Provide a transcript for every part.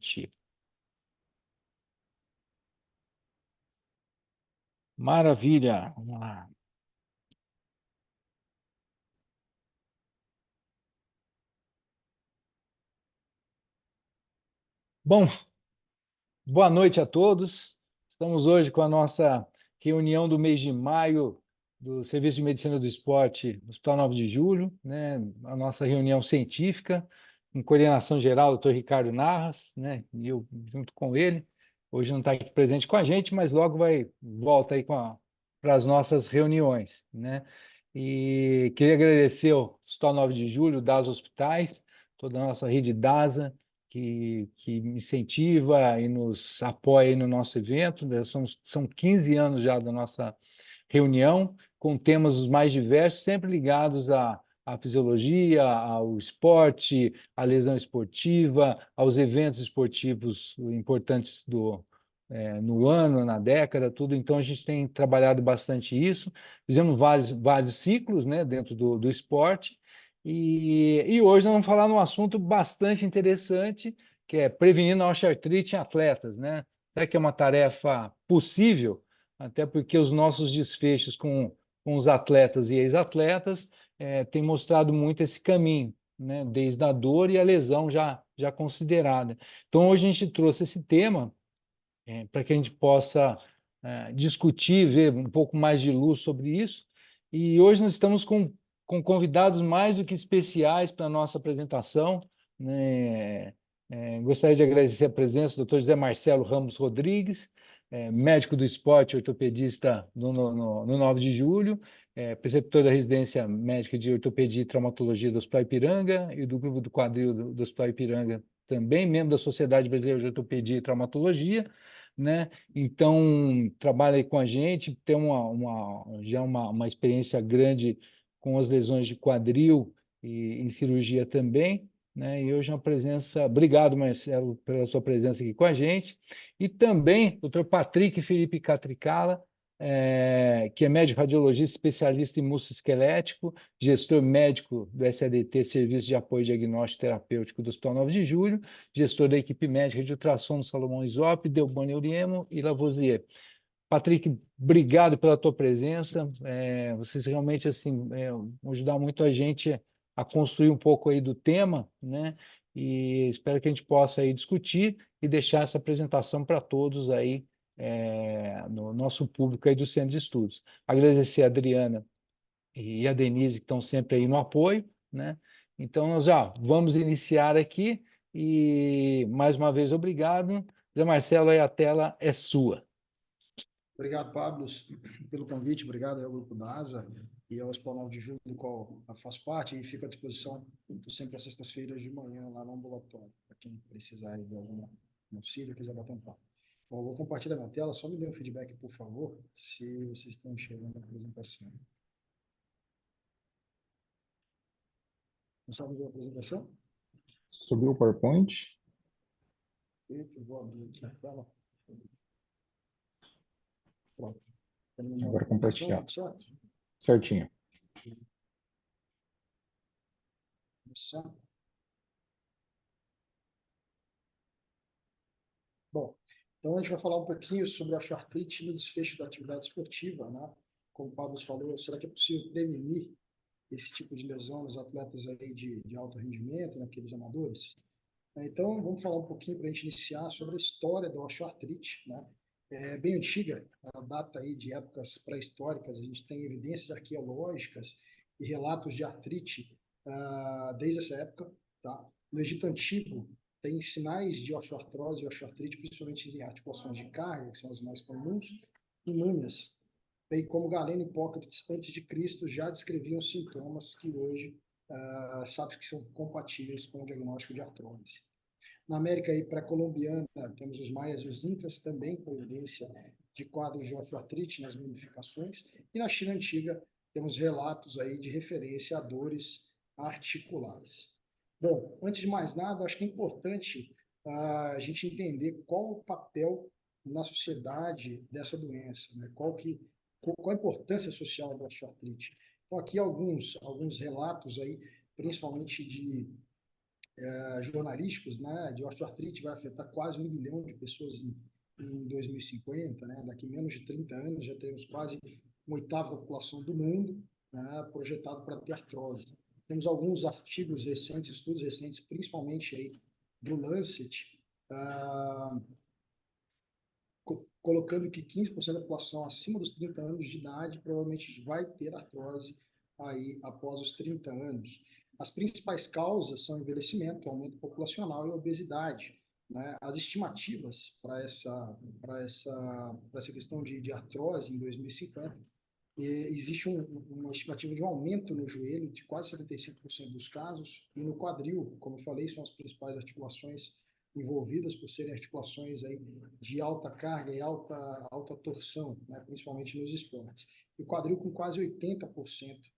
transmitir. Maravilha. Vamos lá. Bom, boa noite a todos. Estamos hoje com a nossa reunião do mês de maio do Serviço de Medicina do Esporte, Hospital 9 de Julho, né? A nossa reunião científica, em coordenação geral do Dr. Ricardo Narras, né? E eu junto com ele. Hoje não está aqui presente com a gente, mas logo volta aí para as nossas reuniões, né? E queria agradecer ao Hospital 9 de Julho, DASA Hospitais, toda a nossa rede DASA, que incentiva e nos apoia aí no nosso evento, né? São 15 anos já da nossa reunião, com temas os mais diversos, sempre ligados à fisiologia, ao esporte, à lesão esportiva, aos eventos esportivos importantes no ano, na década, tudo. Então, a gente tem trabalhado bastante isso, fizemos vários ciclos, né, dentro do esporte, e hoje nós vamos falar num assunto bastante interessante, que é prevenindo a osteoartrite em atletas, né? Será que é uma tarefa possível? Até porque os nossos desfechos com os atletas e ex-atletas têm mostrado muito esse caminho, né? Desde a dor e a lesão já considerada. Então, hoje a gente trouxe esse tema para que a gente possa discutir, ver um pouco mais de luz sobre isso. E hoje nós estamos com convidados mais do que especiais para a nossa apresentação, né? Gostaria de agradecer a presença do Dr. José Marcelo Ramos Rodrigues, médico do esporte, ortopedista no 9 de julho, preceptor da residência médica de ortopedia e traumatologia do Hospital Ipiranga e do grupo do quadril do Hospital Ipiranga também, membro da Sociedade Brasileira de Ortopedia e Traumatologia, né? Então, trabalha aí com a gente, tem já uma experiência grande com as lesões de quadril e em cirurgia também, né? E hoje é uma presença... Obrigado, Marcelo, pela sua presença aqui com a gente. E também o Dr. Patrick Felipe Catricala, que é médico radiologista especialista em musculoesquelético, gestor médico do SADT, Serviço de Apoio Diagnóstico Terapêutico do Hospital 9 de Julho, gestor da equipe médica de ultrassom do Salomão Isope, Delboni Euriemo e Lavoisier. Patrick, obrigado pela tua presença. Vocês realmente assim, vão ajudar muito a gente a construir um pouco aí do tema, né? E espero que a gente possa aí discutir e deixar essa apresentação para todos aí, no nosso público aí do Centro de Estudos. Agradecer a Adriana e a Denise, que estão sempre aí no apoio, né? Então, nós já vamos iniciar aqui e, mais uma vez, obrigado. Zé Marcelo, aí a tela é sua. Obrigado, Pablo, pelo convite. Obrigado ao Grupo NASA e ao Hospital 9 de Julho, do qual eu faço parte, e fico à disposição. Estou sempre às sextas-feiras de manhã lá no ambulatório, para quem precisar de algum auxílio, quiser bater um papo. Bom, eu vou compartilhar minha tela, só me dê um feedback, por favor, se vocês estão enxergando a apresentação. Não sabe ver a apresentação? Subiu o PowerPoint. Eu vou abrir aqui a tela. Pronto. Agora compartilhar. Certo? Certinho. Começar. Bom, então a gente vai falar um pouquinho sobre a osteoartrite no desfecho da atividade esportiva, né? Como o Pablo falou, será que é possível prevenir esse tipo de lesão nos atletas aí de alto rendimento, naqueles amadores? Então, vamos falar um pouquinho para a gente iniciar sobre a história da osteoartrite, né? É bem antiga, ela data aí de épocas pré-históricas, a gente tem evidências arqueológicas e relatos de artrite desde essa época, tá? No Egito Antigo, tem sinais de osteoartrose e osteoartrite, principalmente em articulações de carga, que são as mais comuns, e múmias, bem como Galeno e Hipócrates, antes de Cristo, já descreviam sintomas que hoje sabe que são compatíveis com o diagnóstico de artrose. Na América pré-colombiana, temos os maias e os incas, também com evidência de quadros de osteoartrite nas mumificações, e na China antiga temos relatos aí de referência a dores articulares. Bom, antes de mais nada, acho que é importante a gente entender qual o papel na sociedade dessa doença, né? Qual a importância social da osteoartrite. Então, aqui alguns relatos aí, principalmente de jornalísticos, né, de osteoartrite vai afetar quase 1 bilhão de pessoas em 2050, né? Daqui menos de 30 anos já teremos quase 1/8 da população do mundo, né, projetado para ter artrose. Temos alguns artigos recentes, estudos recentes, principalmente aí do Lancet, colocando que 15% da população acima dos 30 anos de idade provavelmente vai ter artrose aí após os 30 anos. As principais causas são envelhecimento, aumento populacional e obesidade, né? As estimativas para essa questão de artrose em 2050, existe uma estimativa de um aumento no joelho de quase 75% dos casos, e no quadril, como eu falei, são as principais articulações envolvidas por serem articulações aí de alta carga e alta torção, né, principalmente nos esportes. E o quadril com quase 80%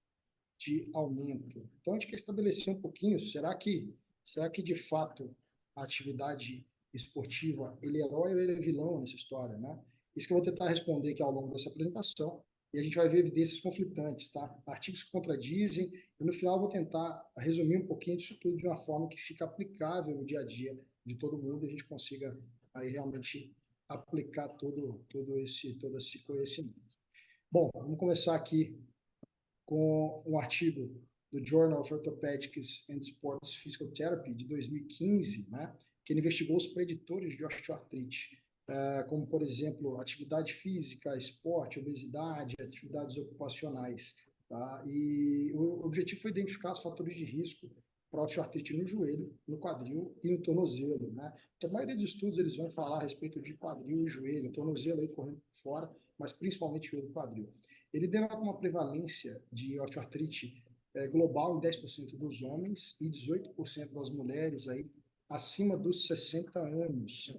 de aumento. Então, a gente quer estabelecer um pouquinho, será que de fato a atividade esportiva, ele é herói ou ele é vilão nessa história, né? Isso que eu vou tentar responder aqui ao longo dessa apresentação, e a gente vai ver evidências conflitantes, tá? Artigos que contradizem, e no final eu vou tentar resumir um pouquinho disso tudo de uma forma que fica aplicável no dia a dia de todo mundo e a gente consiga aí realmente aplicar todo esse conhecimento. Bom, vamos começar aqui com um artigo do Journal of Orthopedics and Sports Physical Therapy de 2015, né, que ele investigou os preditores de osteoartrite, como, por exemplo, atividade física, esporte, obesidade, atividades ocupacionais. Tá? E o objetivo foi identificar os fatores de risco para osteoartrite no joelho, no quadril e no tornozelo. Né? Então, a maioria dos estudos eles vão falar a respeito de quadril e joelho, tornozelo aí correndo fora, mas principalmente joelho e quadril. Ele denota uma prevalência de osteoartrite global em 10% dos homens e 18% das mulheres aí acima dos 60 anos.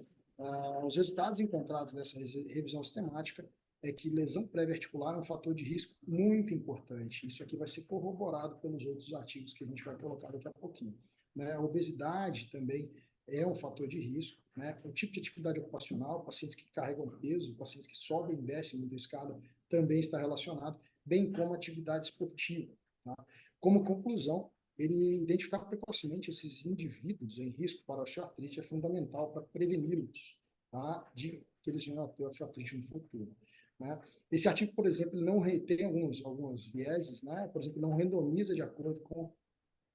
Os resultados encontrados nessa revisão sistemática é que lesão prévia articular é um fator de risco muito importante. Isso aqui vai ser corroborado pelos outros artigos que a gente vai colocar daqui a pouquinho. Né? A obesidade também é um fator de risco. Né? O tipo de atividade ocupacional, pacientes que carregam peso, pacientes que sobem e descem da escada, também está relacionado, bem como atividade esportiva. Tá? Como conclusão, ele identificar precocemente esses indivíduos em risco para osteoartrite é fundamental para preveni-los, tá? De que eles venham a ter osteoartrite no futuro. Né? Esse artigo, por exemplo, não tem alguns vieses, né? Por exemplo, não randomiza de acordo com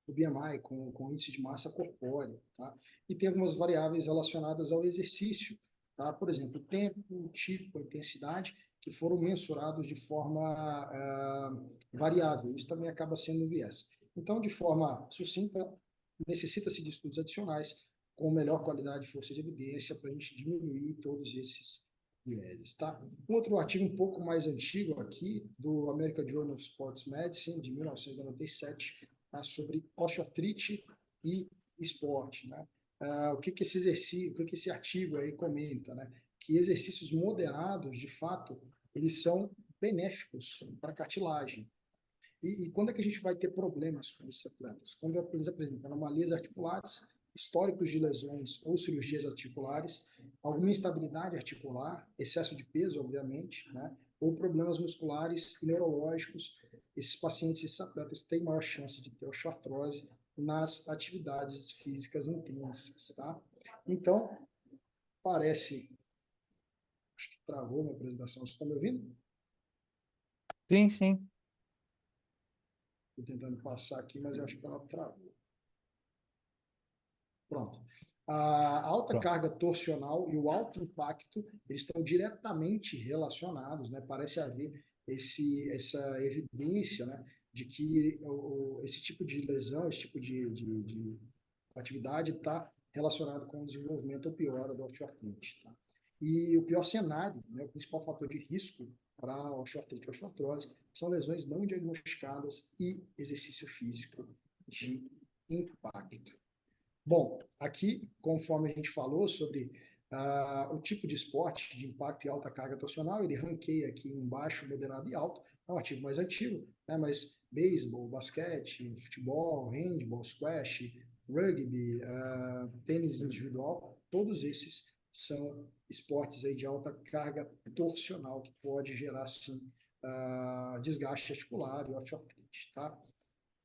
o BMI, com o índice de massa corpórea, tá? E tem algumas variáveis relacionadas ao exercício, tá? Por exemplo, o tempo, o tipo, a intensidade, que foram mensurados de forma variável. Isso também acaba sendo um viés. Então, de forma sucinta, necessita-se de estudos adicionais com melhor qualidade e força de evidência para a gente diminuir todos esses vieses, tá? Um outro artigo um pouco mais antigo aqui, do American Journal of Sports Medicine, de 1997, tá? Sobre osteoartrite e esporte, né? O que esse exercício, o que esse artigo aí comenta, né? Que exercícios moderados, de fato, eles são benéficos para a cartilagem. E quando é que a gente vai ter problemas com esses atletas? Quando eles apresentam anomalias articulares, históricos de lesões ou cirurgias articulares, alguma instabilidade articular, excesso de peso, obviamente, né? Ou problemas musculares e neurológicos. Esses pacientes, esses atletas têm maior chance de ter osteoartrose nas atividades físicas intensas, tá? Então, parece... Acho que travou minha apresentação. Vocês estão me ouvindo? Sim, sim. Estou tentando passar aqui, mas eu acho que ela travou. Pronto. A alta Pronto. carga torsional e o alto impacto, eles estão diretamente relacionados, né? Parece haver essa evidência, né, de que esse tipo de lesão, esse tipo de atividade está relacionado com o desenvolvimento ou piora da osteoartrite. Tá? E o pior cenário, né, o principal fator de risco para a osteoartrite e osteoartrose são lesões não diagnosticadas e exercício físico de impacto. Bom, aqui, conforme a gente falou sobre o tipo de esporte de impacto e alta carga torsional, ele ranqueia aqui em baixo, moderado e alto. É um artigo mais antigo, né? Mas beisebol, basquete, futebol, handball, squash, rugby, tênis individual, todos esses são esportes aí de alta carga torsional que pode gerar, sim, desgaste articular e osteoartrite, tá?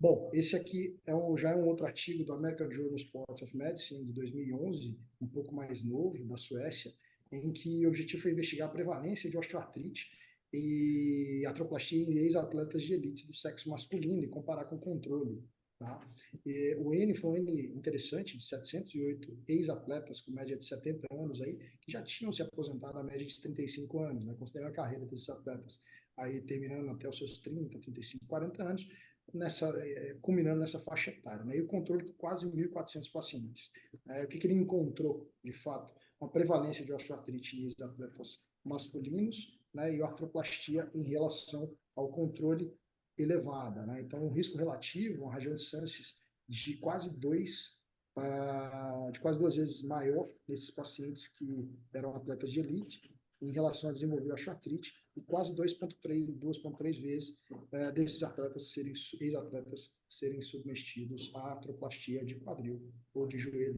Bom, esse aqui já é um outro artigo do American Journal of Sports of Medicine, de 2011, um pouco mais novo, da Suécia, em que o objetivo foi investigar a prevalência de osteoartrite e artroplastia em ex-atletas de elite do sexo masculino e comparar com o controle. Tá? O N foi um N interessante, de 708 ex-atletas com média de 70 anos, aí, que já tinham se aposentado a média de 35 anos, né, considerando a carreira desses atletas, aí terminando até os seus 30, 35, 40 anos, culminando nessa faixa etária. Né? E o controle de quase 1.400 pacientes. O que ele encontrou, de fato? Uma prevalência de osteoartrite em atletas masculinos, né, e artroplastia em relação ao controle elevada. Né? Então, um risco relativo, uma região de Sances de quase duas vezes maior nesses pacientes que eram atletas de elite em relação a desenvolver osteoartrite e quase 2,3 vezes desses ex-atletas serem submetidos à artroplastia de quadril ou de joelho.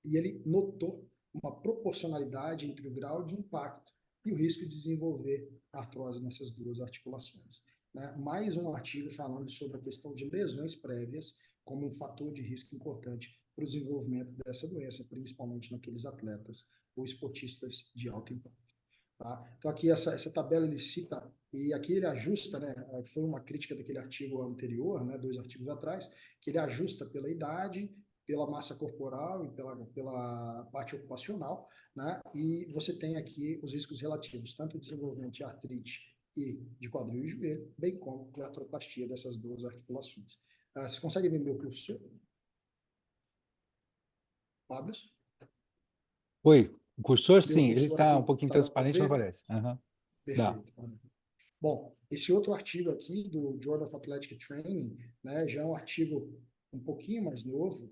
E ele notou uma proporcionalidade entre o grau de impacto e o risco de desenvolver artrose nessas duas articulações. Né? Mais um artigo falando sobre a questão de lesões prévias como um fator de risco importante para o desenvolvimento dessa doença, principalmente naqueles atletas ou esportistas de alto impacto. Tá? Então, aqui essa tabela ele cita, e aqui ele ajusta, né, foi uma crítica daquele artigo anterior, né, 2 artigos atrás, que ele ajusta pela idade, pela massa corporal e pela parte ocupacional, né, e você tem aqui os riscos relativos, tanto o desenvolvimento de artrite e de quadril e joelho, bem como de artroplastia dessas duas articulações. Você consegue ver meu cursor? Pablo? Oi, o cursor, Meu sim, ele cursor está um aqui, pouquinho tá dando para transparente, mas ver? aparece. Aham, dá. Perfeito. Bom, esse outro artigo aqui do Journal of Athletic Training, né, já é um artigo um pouquinho mais novo,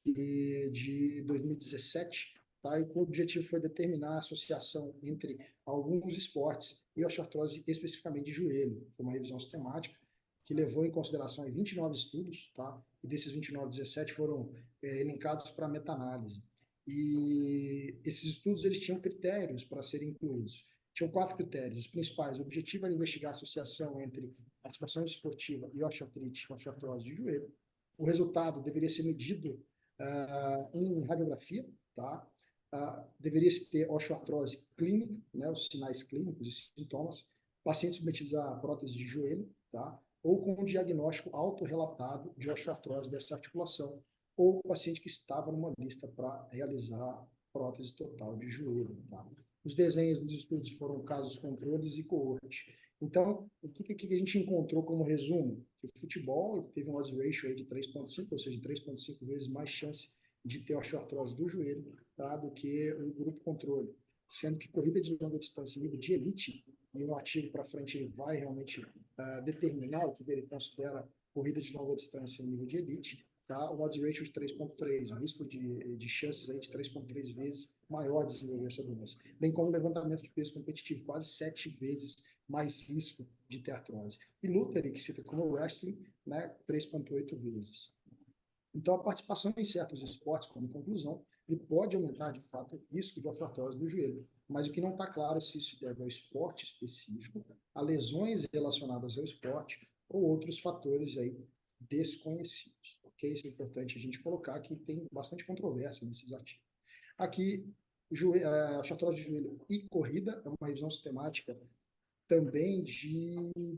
de 2017, tá? E o objetivo foi determinar a associação entre alguns esportes e osteoartrose especificamente de joelho. Foi uma revisão sistemática que levou em consideração 29 estudos, tá? E desses 29, 17 foram elencados para meta-análise. E esses estudos eles tinham critérios para serem incluídos. Tinham 4 critérios. Os principais: o objetivo era investigar a associação entre ativação esportiva e osteoartrose de joelho. O resultado deveria ser medido em radiografia, tá? Deveria ter osteoartrose clínica, né, os sinais clínicos e sintomas, pacientes submetidos a prótese de joelho, tá? Ou com um diagnóstico autorrelatado de osteoartrose dessa articulação, ou paciente que estava numa lista para realizar prótese total de joelho, tá? Os desenhos dos estudos foram casos controles e coorte. Então, o que a gente encontrou como resumo? Que o futebol teve um odds ratio aí de 3,5, ou seja, 3,5 vezes mais chance de ter osteoartrose do joelho, tá, do que o grupo controle. Sendo que corrida de longa distância em nível de elite, e um artigo para frente ele vai realmente determinar o que ele considera corrida de longa distância em nível de elite, tá, o odds ratio de 3,3, o risco de chances aí de 3,3 vezes maior de desenvolver essa doença. Bem como o levantamento de peso competitivo, quase 7 vezes mais risco de ter artrose. E luta, que cita como wrestling, né, 3,8 vezes. Então, a participação em certos esportes, como conclusão, ele pode aumentar, de fato, o risco de osteoartrose do joelho. Mas o que não está claro é se isso deve ao esporte específico, a lesões relacionadas ao esporte ou outros fatores aí desconhecidos. Ok? Isso é importante a gente colocar, que tem bastante controvérsia nesses artigos. Aqui, osteoartrose de joelho e corrida é uma revisão sistemática também de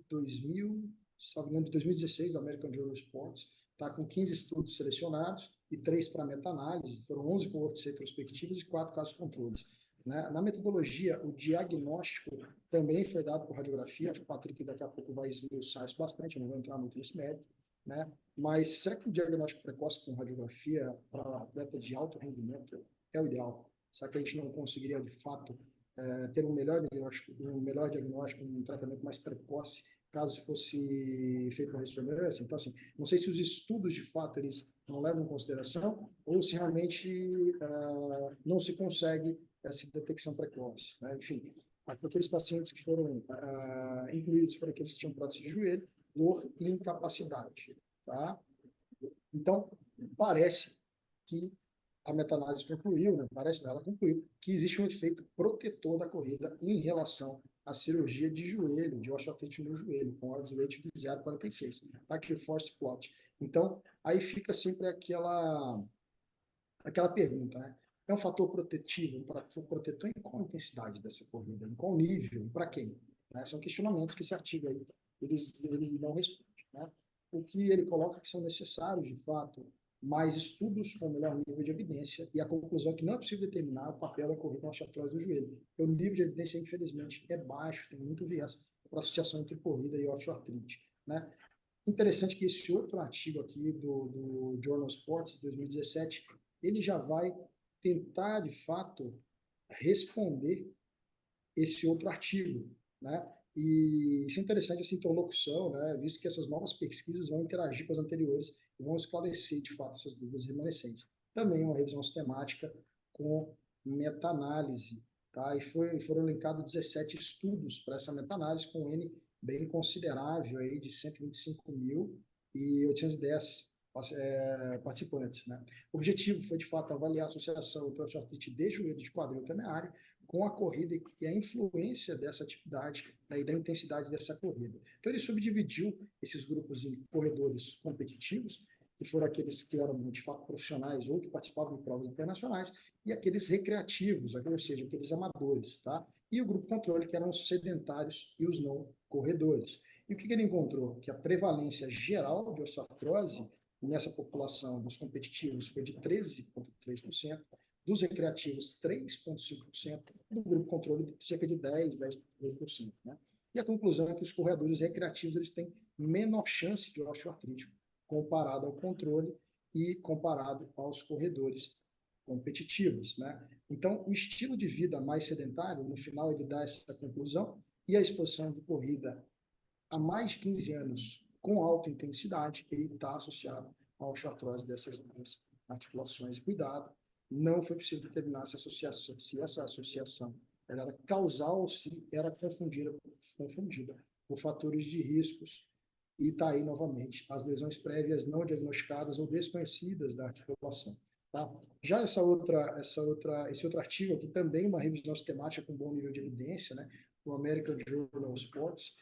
2016, do American Journal of Sports, tá, com 15 estudos selecionados e 3 para meta-análise, foram 11 coortes retrospectivas e 4 casos controles. Né? Na metodologia, o diagnóstico também foi dado por radiografia, acho que o Patrick daqui a pouco vai esmiuçar isso bastante, eu não vou entrar muito nesse mérito, né? Mas será que o diagnóstico precoce com radiografia para atleta de alto rendimento é o ideal? Será que a gente não conseguiria, de fato, ter um melhor diagnóstico, um tratamento mais precoce, caso fosse feito uma ressonância? Então, assim, não sei se os estudos, de fato, eles não levam em consideração ou se realmente não se consegue essa detecção precoce. Né? Enfim, aqueles pacientes que foram incluídos foram aqueles que tinham prótese de joelho, dor e incapacidade. Tá? Então, parece que a meta-análise concluiu, né? Parece que ela concluiu que existe um efeito protetor da corrida em relação a cirurgia de joelho, de osteoartrite no joelho, com odds ratio de 0,46, tá? Aqui o force plot. Então, aí fica sempre aquela pergunta, né? É um fator protetivo, um fator protetor em qual intensidade dessa corrida, em qual nível, para quem? Né? São questionamentos que esse artigo aí, eles não respondem, né? O que ele coloca que são necessários, de fato, mais estudos com melhor nível de evidência, e a conclusão é que não é possível determinar o papel da corrida na osteoartrose do joelho. O nível de evidência, infelizmente, é baixo, tem muito viés para associação entre corrida e osteoartrite, né? Interessante que esse outro artigo aqui do Journal Sports, 2017, ele já vai tentar, de fato, responder esse outro artigo, né? E isso é interessante, essa interlocução, né? Visto que essas novas pesquisas vão interagir com as anteriores e vão esclarecer, de fato, essas dúvidas remanescentes. Também uma revisão sistemática com meta-análise, tá? E foram elencados 17 estudos para essa meta-análise, com um N bem considerável, aí, de 125.810 participantes, né? O objetivo foi, de fato, avaliar a associação entre osteoartrite de joelho de quadril temeário com a corrida e a influência dessa atividade, né, e da intensidade dessa corrida. Então, ele subdividiu esses grupos em corredores competitivos, que foram aqueles que eram, de fato, profissionais ou que participavam de provas internacionais, e aqueles recreativos, ou seja, aqueles amadores, tá? E o grupo controle, que eram os sedentários e os não corredores. E o que ele encontrou? Que a prevalência geral de osteoartrose nessa população dos competitivos foi de 13,3%, dos recreativos 3,5%, do grupo controle cerca de 10%, né? E a conclusão é que os corredores recreativos eles têm menor chance de osteoartrite comparado ao controle e comparado aos corredores competitivos, né? Então, o estilo de vida mais sedentário, no final, ele dá essa conclusão, e a exposição de corrida há mais de 15 anos com alta intensidade, ele está associado à osteoartrose dessas duas articulações. Cuidado, não foi possível determinar se essa associação era causal ou se era confundida por fatores de riscos. E está aí, novamente, as lesões prévias não diagnosticadas ou desconhecidas da articulação. Tá? Já esse outro artigo aqui, também uma revisão sistemática com bom nível de evidência, né? O American Journal of Sports,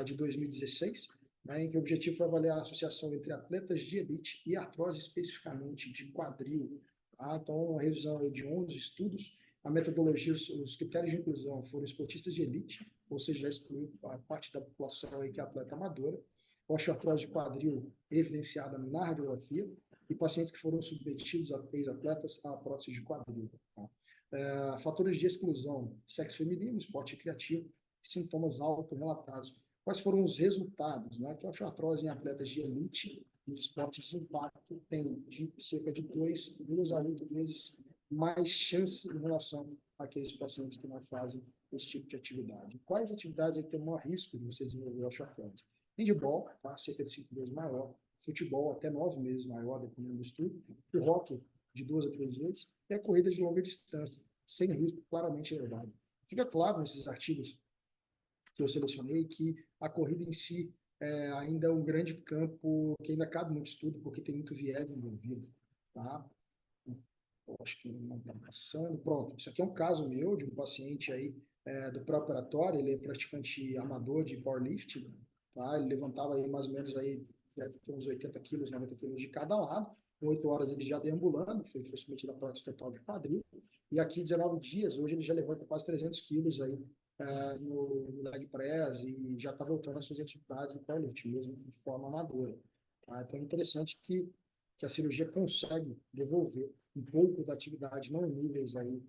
de 2016, né, em que o objetivo foi avaliar a associação entre atletas de elite e artrose especificamente de quadril. Tá? Então, uma revisão aí de 11 estudos. A metodologia, os critérios de inclusão foram esportistas de elite, ou seja, já excluiu a parte da população aí que é atleta amadora, osteoartrose de quadril evidenciada na radiografia, e pacientes que foram submetidos a ex-atletas a prótese de quadril. Tá? Fatores de exclusão: sexo feminino, esporte recreativo, sintomas autorrelatados. Quais foram os resultados? Né? Que a osteoartrose em atletas de elite, nos esportes de impacto, tem de cerca de 2 a 8 vezes mais chance em relação àqueles pacientes que não fazem esse tipo de atividade. Quais atividades é que tem o maior risco de você desenvolver osteoartrose? Handebol, tá? Cerca de 5 vezes maior. Futebol, até 9 vezes maior, dependendo do estudo. O hockey, de 2 a 3 vezes. E a corrida de longa distância, sem risco claramente elevado. Fica claro nesses artigos que eu selecionei que a corrida em si ainda é um grande campo que ainda cabe muito estudo, porque tem muito viés envolvido. Tá? Eu acho que não está passando. Pronto, isso aqui é um caso meu, de um paciente aí do pré-operatório, ele é praticante amador de powerlifting, tá? Ele levantava aí mais ou menos aí, deve ter uns 80 quilos, 90 quilos de cada lado, com 8 horas ele já deambulando, foi submetido a prótese total de quadril, e aqui 19 dias, hoje ele já levanta quase 300 quilos aí no leg press e já está voltando às suas atividades no powerlifting, mesmo de forma amadora. Tá? Então é interessante que a cirurgia consegue devolver um pouco da atividade, não em níveis aí,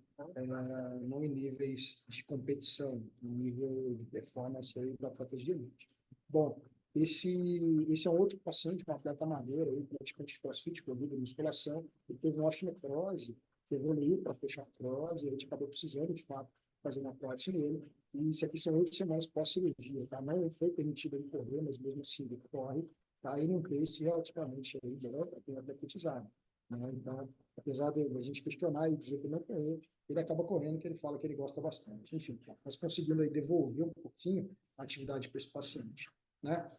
não em níveis de competição, em nível de performance aí para atletas de elite. Bom, esse é um outro paciente, um atleta amador, aí, praticante de crossfit, corrida, musculação, ele teve uma osteoporose, que evoluiu para fechar artrose, a gente acabou precisando, de fato, fazer uma prótese nele, e isso aqui são 8 semanas pós-cirurgia, tá? Não foi permitido ele correr, mas mesmo assim ele corre, tá? E num pace relativamente aí bom para quem é atletizado, né? Então, apesar de a gente questionar e dizer que não correu, ele acaba correndo, que ele fala que ele gosta bastante. Enfim, nós conseguimos aí devolver um pouquinho a atividade para esse paciente, né?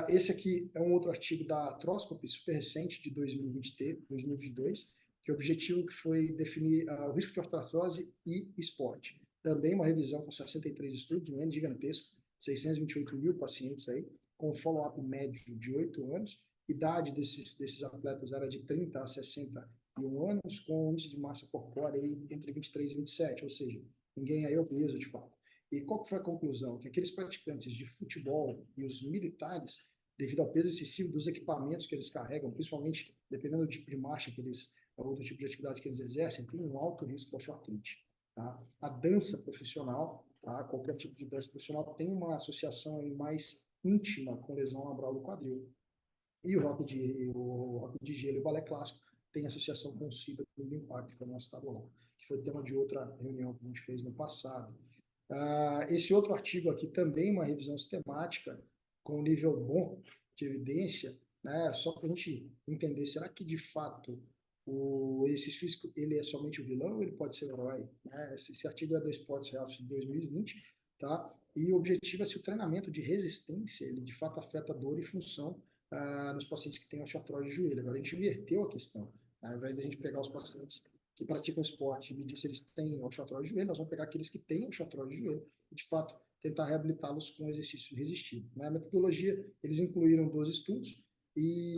Esse aqui é um outro artigo da Arthroscopy, super recente, de 2022, que o objetivo que foi definir o risco de artrose e esporte. também uma revisão com 63 estudos, um N gigantesco, 628 mil pacientes aí, com follow-up médio de 8 anos. Idade desses atletas era de 30 a 61 anos, com índice de massa corpórea aí entre 23 e 27, ou seja, ninguém aí é obeso de fato. E qual que foi a conclusão? Que aqueles praticantes de futebol e os militares, devido ao peso excessivo dos equipamentos que eles carregam, principalmente dependendo do tipo de marcha que eles, ou do tipo de atividade que eles exercem, tem um alto risco de osteoartrite. Tá? A dança profissional, tá? Qualquer tipo de dança profissional tem uma associação aí mais íntima com lesão labral do quadril. E o rock de gelo e o balé clássico tem associação com o síndrome do impacto, que é o nosso tabular, que foi tema de outra reunião que a gente fez no passado. Esse outro artigo aqui também uma revisão sistemática com um nível bom de evidência, né? Só para a gente entender, será que de fato o exercício físico ele é somente o vilão ou ele pode ser o herói? Né? Esse artigo é da Sports Health de 2020, tá? E o objetivo é se o treinamento de resistência ele de fato afeta dor e função nos pacientes que têm osteoartrose de joelho. Agora a gente inverteu a questão. Ao invés de a gente pegar os pacientes que praticam esporte e medir se eles têm osteoartrose de joelho, nós vamos pegar aqueles que têm osteoartrose de joelho e, de fato, tentar reabilitá-los com exercício resistido. Na metodologia, eles incluíram 12 estudos e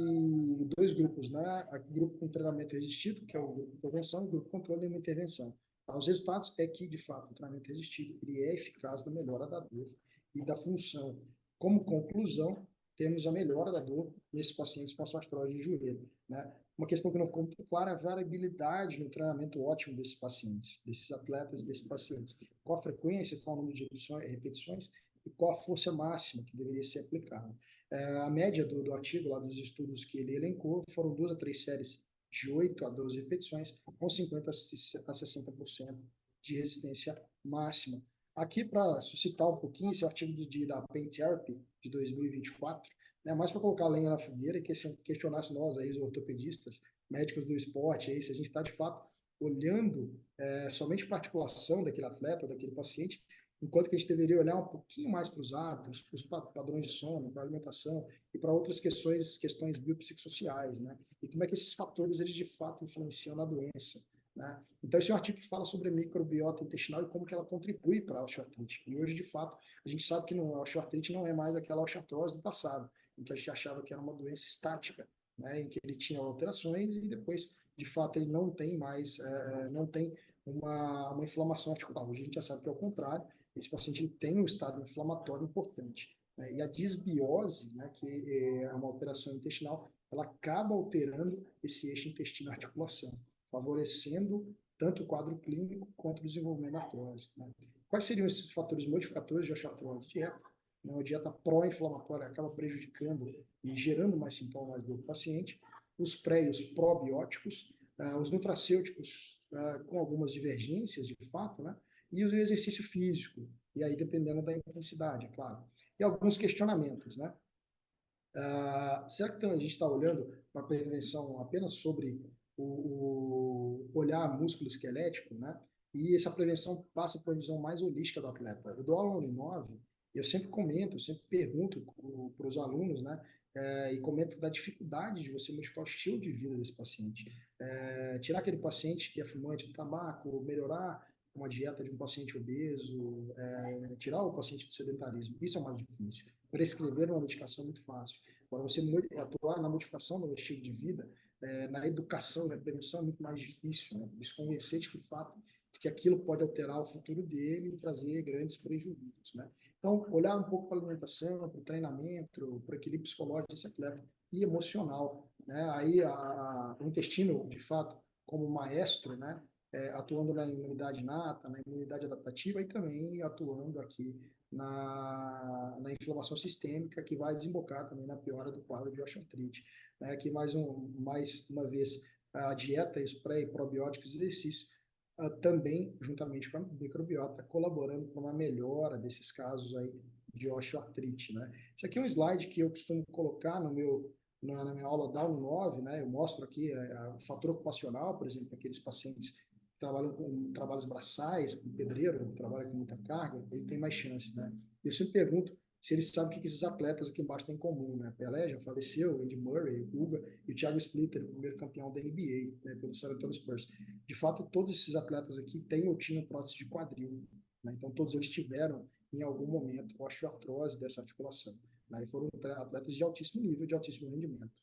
2 grupos, né? O grupo com treinamento resistido, que é o grupo de prevenção, e o grupo controle e uma intervenção. Os resultados é que, de fato, o treinamento resistido ele é eficaz na melhora da dor e da função. Como conclusão, temos a melhora da dor nesses pacientes com osteoartrose de joelho, né? Uma questão que não ficou muito clara é a variabilidade no treinamento ótimo desses pacientes, desses atletas, desses pacientes. Qual a frequência, qual o número de repetições e qual a força máxima que deveria ser aplicada. A média do artigo, lá dos estudos que ele elencou, foram 2 a 3 séries de 8 a 12 repetições, com 50 a 60% de resistência máxima. Aqui, para suscitar um pouquinho, esse artigo da Pain Therapy de 2024, né, mais para colocar lenha na fogueira e questionasse nós, aí, os ortopedistas, médicos do esporte, aí, se a gente está, de fato, olhando somente para a articulação daquele atleta, daquele paciente, enquanto que a gente deveria olhar um pouquinho mais para os hábitos, para os padrões de sono, para a alimentação e para outras questões biopsicossociais, né? E como é que esses fatores, eles, de fato, influenciam na doença. Né? Então, esse é um artigo que fala sobre a microbiota intestinal e como que ela contribui para a osteoartrite. E hoje, de fato, a gente sabe que a osteoartrite não é mais aquela osteoartrose do passado, em que a gente achava que era uma doença estática, né? Em que ele tinha alterações e depois, de fato, ele não tem mais, não tem uma inflamação articular. Hoje a gente já sabe que é o contrário, esse paciente tem um estado inflamatório importante. Né? E a disbiose, né, que é uma alteração intestinal, ela acaba alterando esse eixo intestino-articulação, favorecendo tanto o quadro clínico quanto o desenvolvimento da artrose. Né? Quais seriam esses fatores modificadores de osteoartrose? Dieta. Né? Uma dieta pró-inflamatória acaba prejudicando e gerando mais sintomas do paciente. Os pré e os probióticos, os nutracêuticos com algumas divergências, de fato, né? E o exercício físico, e aí dependendo da intensidade, é claro. E alguns questionamentos, né? Será que a gente está olhando para a prevenção apenas sobre o olhar músculo esquelético, né? E essa prevenção passa por uma visão mais holística do atleta. Eu dou aula no Uninove, eu sempre comento, eu sempre pergunto para os alunos, né? E comento da dificuldade de você modificar o estilo de vida desse paciente. Tirar aquele paciente que é fumante de tabaco, melhorar uma dieta de um paciente obeso, tirar o paciente do sedentarismo. Isso é mais difícil. Prescrever uma medicação é muito fácil. Agora, você atuar na modificação do estilo de vida, na educação, na prevenção é muito mais difícil. Né? Isso convencer de que aquilo pode alterar o futuro dele e trazer grandes prejuízos. Né? Então, olhar um pouco para a alimentação, para o treinamento, para o equilíbrio psicológico desse atleta e emocional. Né? Aí, o intestino, de fato, como maestro, né? Atuando na imunidade inata, na imunidade adaptativa e também atuando aqui na inflamação sistêmica, que vai desembocar também na piora do quadro de osteoartrite. Né? Aqui, mais uma vez, a dieta, os pré e probióticos e exercícios, também, juntamente com a microbiota, colaborando para uma melhora desses casos aí de osteoartrite. Né? Isso aqui é um slide que eu costumo colocar na minha aula da Uninove, né? Eu mostro aqui o fator ocupacional, por exemplo, aqueles pacientes trabalham com trabalhos braçais, com pedreiro, trabalha com muita carga, ele tem mais chances, né? Eu sempre pergunto se eles sabem o que esses atletas aqui embaixo têm em comum, né? Pelé já faleceu, Andy Murray, Guga e o Thiago Splitter, o primeiro campeão da NBA, né, pelo San Antonio Spurs. De fato, todos esses atletas aqui têm ou tinham prótese de quadril. né? Então, todos eles tiveram, em algum momento, osteoartrose dessa articulação, né? E foram atletas de altíssimo nível, de altíssimo rendimento.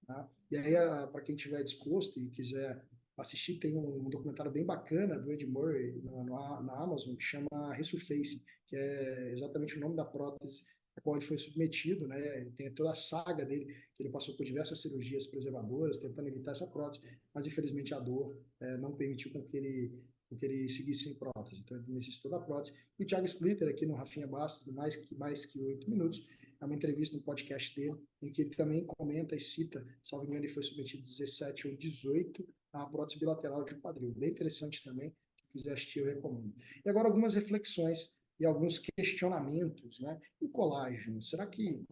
Tá? E aí, para quem estiver disposto e quiser assistir, tem um documentário bem bacana do Ed Murray na Amazon, que chama Resurface, que é exatamente o nome da prótese a qual ele foi submetido, né? Tem toda a saga dele, que ele passou por diversas cirurgias preservadoras, tentando evitar essa prótese, mas infelizmente a dor não permitiu com que ele seguisse sem prótese. Então ele necessitou da prótese. E o Thiago Splitter, aqui no Rafinha Bastos, mais que 8 minutos, é uma entrevista no podcast dele, em que ele também comenta e cita, salvo engano, ele foi submetido 17 ou 18 a prótese bilateral de quadril. Bem interessante também, se quiser assistir, eu recomendo. E agora algumas reflexões e alguns questionamentos, né? O colágeno, será que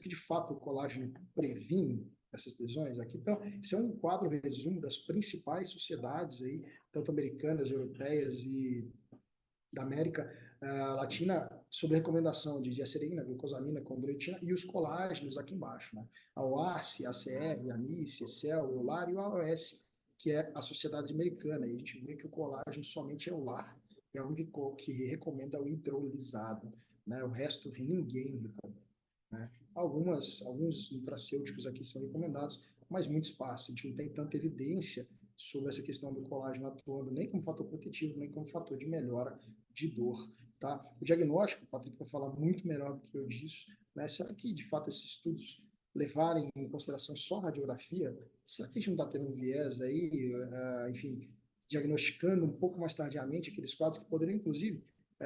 de fato o colágeno previne essas lesões? Aqui, então, isso é um quadro resumo das principais sociedades aí, tanto americanas, europeias e da América Latina, sobre recomendação de diacerina, glucosamina, condroitina e os colágenos aqui embaixo, né? A OARC, a ACR, a ANICE, ECEL, o LAR e o AOS, que é a Sociedade Americana. E a gente vê que o colágeno somente é o LAR, é o único que recomenda o hidrolisado, né? O resto ninguém recomenda, né? Alguns nutracêuticos aqui são recomendados, mas muito espaço. A gente não tem tanta evidência sobre essa questão do colágeno atuando nem como fator protetivo, nem como fator de melhora de dor. Tá? O diagnóstico, o Patrick vai falar muito melhor do que eu disso, né? Será que, de fato, esses estudos levarem em consideração só a radiografia? Será que a gente não está tendo um viés aí, enfim, diagnosticando um pouco mais tardiamente aqueles quadros que poderiam, inclusive,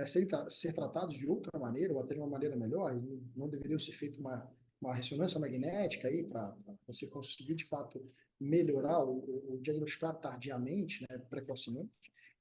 ser tratados de outra maneira, ou até de uma maneira melhor? Não deveriam ser feita uma ressonância magnética aí para você conseguir, de fato, melhorar ou diagnosticar tardiamente, né, precocemente?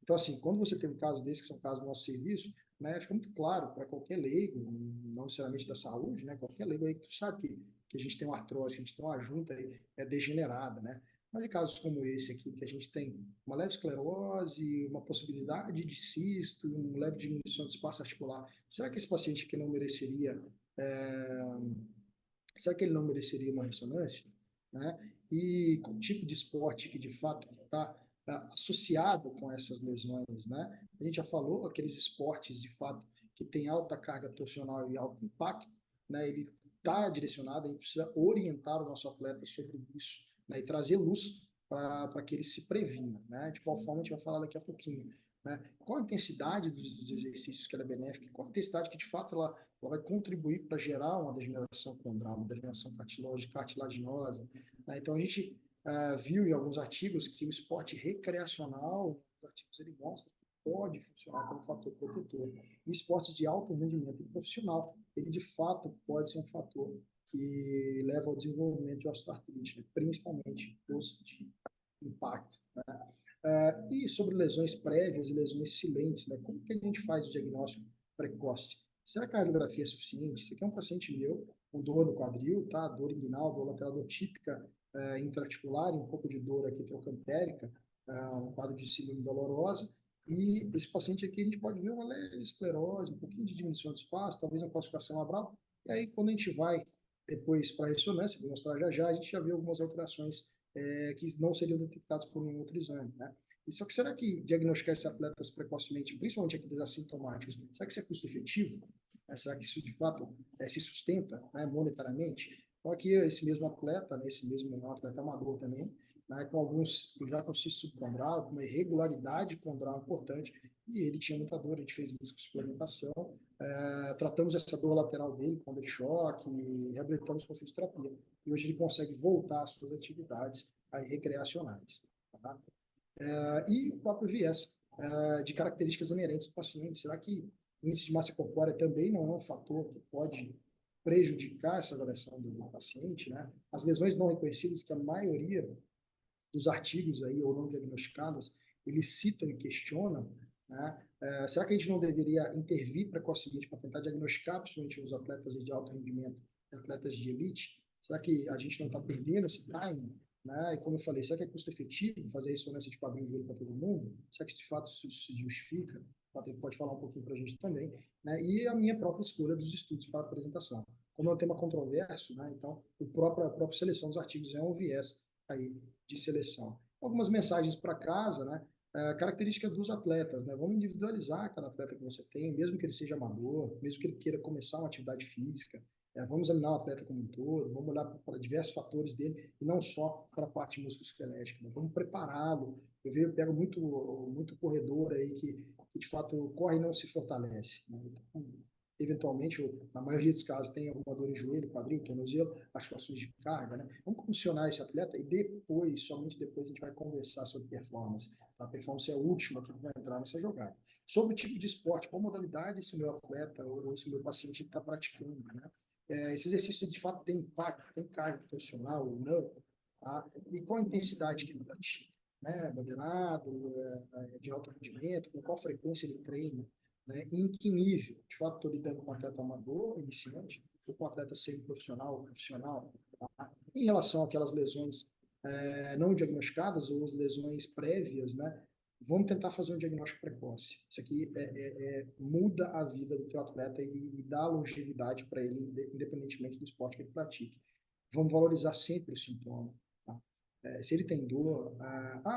Então, assim, quando você tem um caso desse, que são casos do nosso serviço, né, fica muito claro para qualquer leigo, não necessariamente da saúde, né, qualquer leigo aí que sabe que a gente tem uma artrose, que a gente tem uma junta aí, degenerada, né? Mas em casos como esse aqui, que a gente tem uma leve esclerose, uma possibilidade de cisto, uma leve diminuição do espaço articular, será que esse paciente aqui não mereceria, será que ele não mereceria uma ressonância? Né? E qual tipo de esporte que de fato está associado com essas lesões, né? A gente já falou aqueles esportes de fato que tem alta carga torsional e alto impacto, né? Ele está direcionado, a gente precisa orientar o nosso atleta sobre isso, né? E trazer luz para que ele se previna, né? De qual forma a gente vai falar daqui a pouquinho, né? Qual a intensidade dos exercícios que ela é benéfica, qual a intensidade que de fato ela vai contribuir para gerar uma degeneração condral, uma degeneração cartilaginosa, né? Então a gente viu em alguns artigos que o esporte recreacional, os artigos ele mostra que pode funcionar como fator protetor. E esportes de alto rendimento e profissional, ele de fato pode ser um fator que leva ao desenvolvimento de osteoartrite, né? Principalmente os de impacto, né? E sobre lesões prévias e lesões silentes, né? Como que a gente faz o diagnóstico precoce? Será que a radiografia é suficiente? Esse aqui é um paciente meu com dor no quadril, tá? Dor inguinal, dor lateral, dor típica intraarticular, e um pouco de dor aqui trocantérica, um quadro de síndrome dolorosa. E esse paciente aqui a gente pode ver uma leve esclerose, um pouquinho de diminuição de espaço, talvez uma calcificação labral. E aí, quando a gente vai depois para a ressonância, vou mostrar já já, a gente já vê algumas alterações que não seriam detectadas por nenhum outro exame, né? E só que será que diagnosticar esses atletas precocemente, principalmente aqueles assintomáticos, será que isso é custo efetivo? Será que isso de fato se sustenta, né, monetariamente? Então aqui esse mesmo atleta, né, esse mesmo atleta amador também, né, com alguns já com cisto subcondral, com uma irregularidade condral importante, e ele tinha muita dor, a gente fez suplementação, tratamos essa dor lateral dele com de choque, reabilitamos com fisioterapia. E hoje ele consegue voltar às suas atividades aí, recreacionais. Tá? E o próprio viés de características inerentes do paciente. Será que o índice de massa corpórea também não é um fator que pode prejudicar essa avaliação do paciente, né? As lesões não reconhecidas, que a maioria dos artigos aí, ou não diagnosticadas, eles citam e questionam, né? Será que a gente não deveria intervir precocemente para tentar diagnosticar, principalmente os atletas de alto rendimento, atletas de elite? Será que a gente não está perdendo esse time? Né? E como eu falei, será que é custo efetivo fazer ressonância de quadril e joelho para todo mundo? Será que de fato isso se justifica? O Patrick pode falar um pouquinho para a gente também. Né? E a minha própria escolha dos estudos para apresentação. Como é um tema controverso, né? Então a própria seleção dos artigos é um viés aí de seleção. Algumas mensagens para casa, né? característica dos atletas, né? Vamos individualizar cada atleta que você tem, mesmo que ele seja amador, mesmo que ele queira começar uma atividade física. Vamos examinar o atleta como um todo, vamos olhar para diversos fatores dele e não só para a parte musculoesquelética, né? Vamos prepará-lo. Eu pego muito corredor aí que de fato corre e não se fortalece, né? Então, eventualmente, na maioria dos casos, tem alguma dor em joelho, quadril, tornozelo, articulações de carga, né? Vamos condicionar esse atleta e depois, somente depois, a gente vai conversar sobre performance. A performance é a última que vai entrar nessa jogada. Sobre o tipo de esporte, qual modalidade esse meu atleta ou esse meu paciente está praticando, né? Esse exercício, de fato, tem impacto, tem carga profissional ou não, tá? E qual a intensidade que ele pratica, né? Moderado, de alto rendimento, com qual frequência ele treina, né? E em que nível? De fato, estou lidando com um atleta amador, iniciante, ou com um atleta semi-profissional ou profissional, tá? Em relação àquelas lesões não diagnosticadas ou as lesões prévias, né? Vamos tentar fazer um diagnóstico precoce. Isso aqui muda a vida do teu atleta e dá longevidade para ele, independentemente do esporte que ele pratique. Vamos valorizar sempre o sintoma. Tá? Se ele tem dor,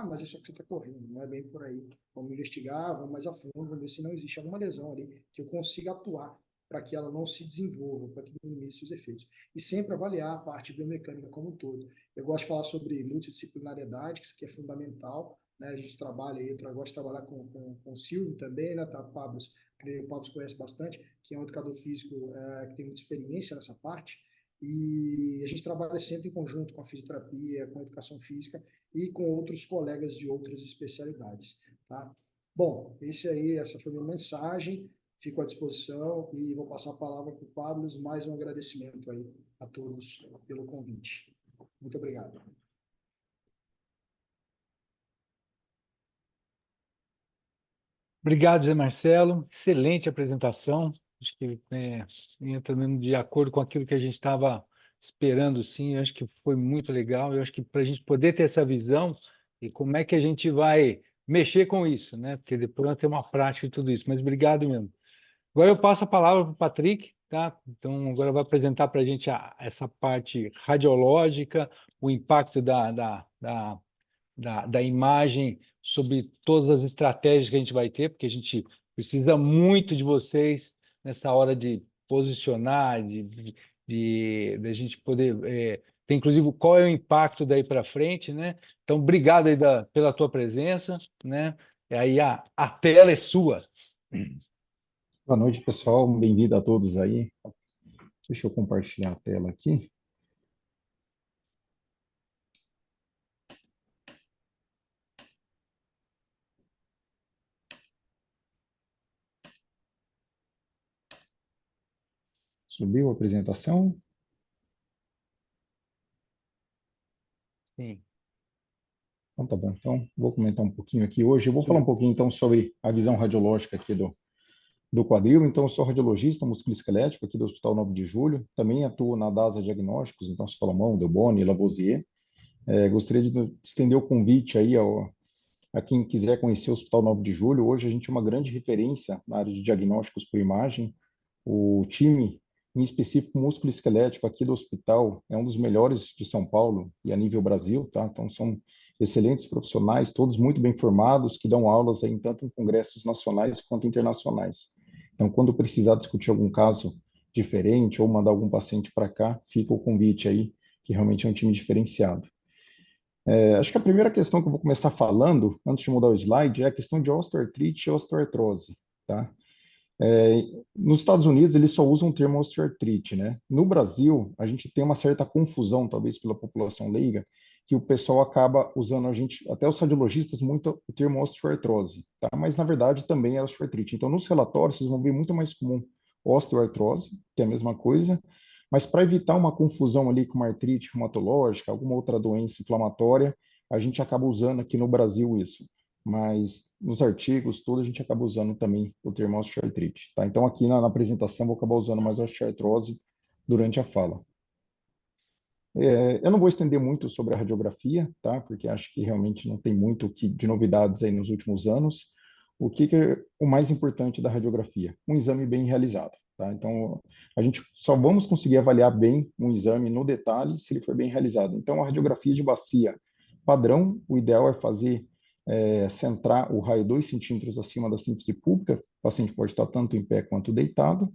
mas isso aqui está correndo, não é bem por aí. Vamos investigar, vamos mais a fundo, vamos ver se não existe alguma lesão ali que eu consiga atuar para que ela não se desenvolva, para que minimize seus efeitos. E sempre avaliar a parte biomecânica como um todo. Eu gosto de falar sobre multidisciplinariedade, que isso aqui é fundamental, né? A gente trabalha aí, eu gosto de trabalhar com o Silvio também, né? Tá, o Pablo conhece bastante, que é um educador físico que tem muita experiência nessa parte, e a gente trabalha sempre em conjunto com a fisioterapia, com a educação física e com outros colegas de outras especialidades, tá? Bom, essa foi a minha mensagem, fico à disposição e vou passar a palavra para o Pablo, mais um agradecimento aí a todos pelo convite. Muito obrigado. Obrigado, Zé Marcelo. Excelente apresentação. Acho que entra de acordo com aquilo que a gente estava esperando, sim. Eu acho que foi muito legal. Eu acho que para a gente poder ter essa visão e como é que a gente vai mexer com isso, né? Porque depois nós temos uma prática de tudo isso. Mas obrigado mesmo. Agora eu passo a palavra para o Patrick, tá? Então, agora vai apresentar para a gente essa parte radiológica, o impacto da imagem sobre todas as estratégias que a gente vai ter, porque a gente precisa muito de vocês nessa hora de posicionar, de a gente poder ter, inclusive, qual é o impacto daí para frente, né? Então, obrigado aí pela tua presença, né? E aí a tela é sua. Boa noite, pessoal. Bem-vindo a todos aí. Deixa eu compartilhar a tela aqui. Subiu a apresentação? Sim. Então, tá bom. Então, vou comentar um pouquinho aqui hoje. Eu vou falar um pouquinho, então, sobre a visão radiológica aqui do quadril. Então, eu sou radiologista musculoesquelético aqui do Hospital 9 de Julho. Também atuo na DASA Diagnósticos, então, Salomão, Delboni, Lavoisier. Gostaria de estender o convite aí a quem quiser conhecer o Hospital 9 de Julho. Hoje a gente é uma grande referência na área de diagnósticos por imagem. O time, em específico músculo-esquelético aqui do hospital, é um dos melhores de São Paulo e a nível Brasil, tá? Então são excelentes profissionais, todos muito bem formados, que dão aulas aí, tanto em congressos nacionais quanto internacionais. Então, quando precisar discutir algum caso diferente ou mandar algum paciente para cá, fica o convite aí, que realmente é um time diferenciado. Acho que a primeira questão que eu vou começar falando, antes de mudar o slide, é a questão de osteoartrite e osteoartrose, tá? Nos Estados Unidos, eles só usam o termo osteoartrite, né? No Brasil, a gente tem uma certa confusão, talvez pela população leiga, que o pessoal acaba usando, até os radiologistas, muito o termo osteoartrose, tá? Mas, na verdade, também é osteoartrite. Então, nos relatórios, vocês vão ver muito mais comum osteoartrose, que é a mesma coisa, mas para evitar uma confusão ali com uma artrite reumatológica, alguma outra doença inflamatória, a gente acaba usando aqui no Brasil isso. Mas nos artigos, tudo a gente acaba usando também o termo osteoartrite, tá? Então, aqui na apresentação, vou acabar usando mais osteoartrose durante a fala. Eu não vou estender muito sobre a radiografia, tá? Porque acho que realmente não tem muito de novidades aí nos últimos anos. O que é o mais importante da radiografia? Um exame bem realizado, tá? Então, a gente só vamos conseguir avaliar bem um exame no detalhe se ele for bem realizado. Então, a radiografia de bacia padrão, o ideal é fazer centrar o raio 2 centímetros acima da síntese pública, o paciente pode estar tanto em pé quanto deitado,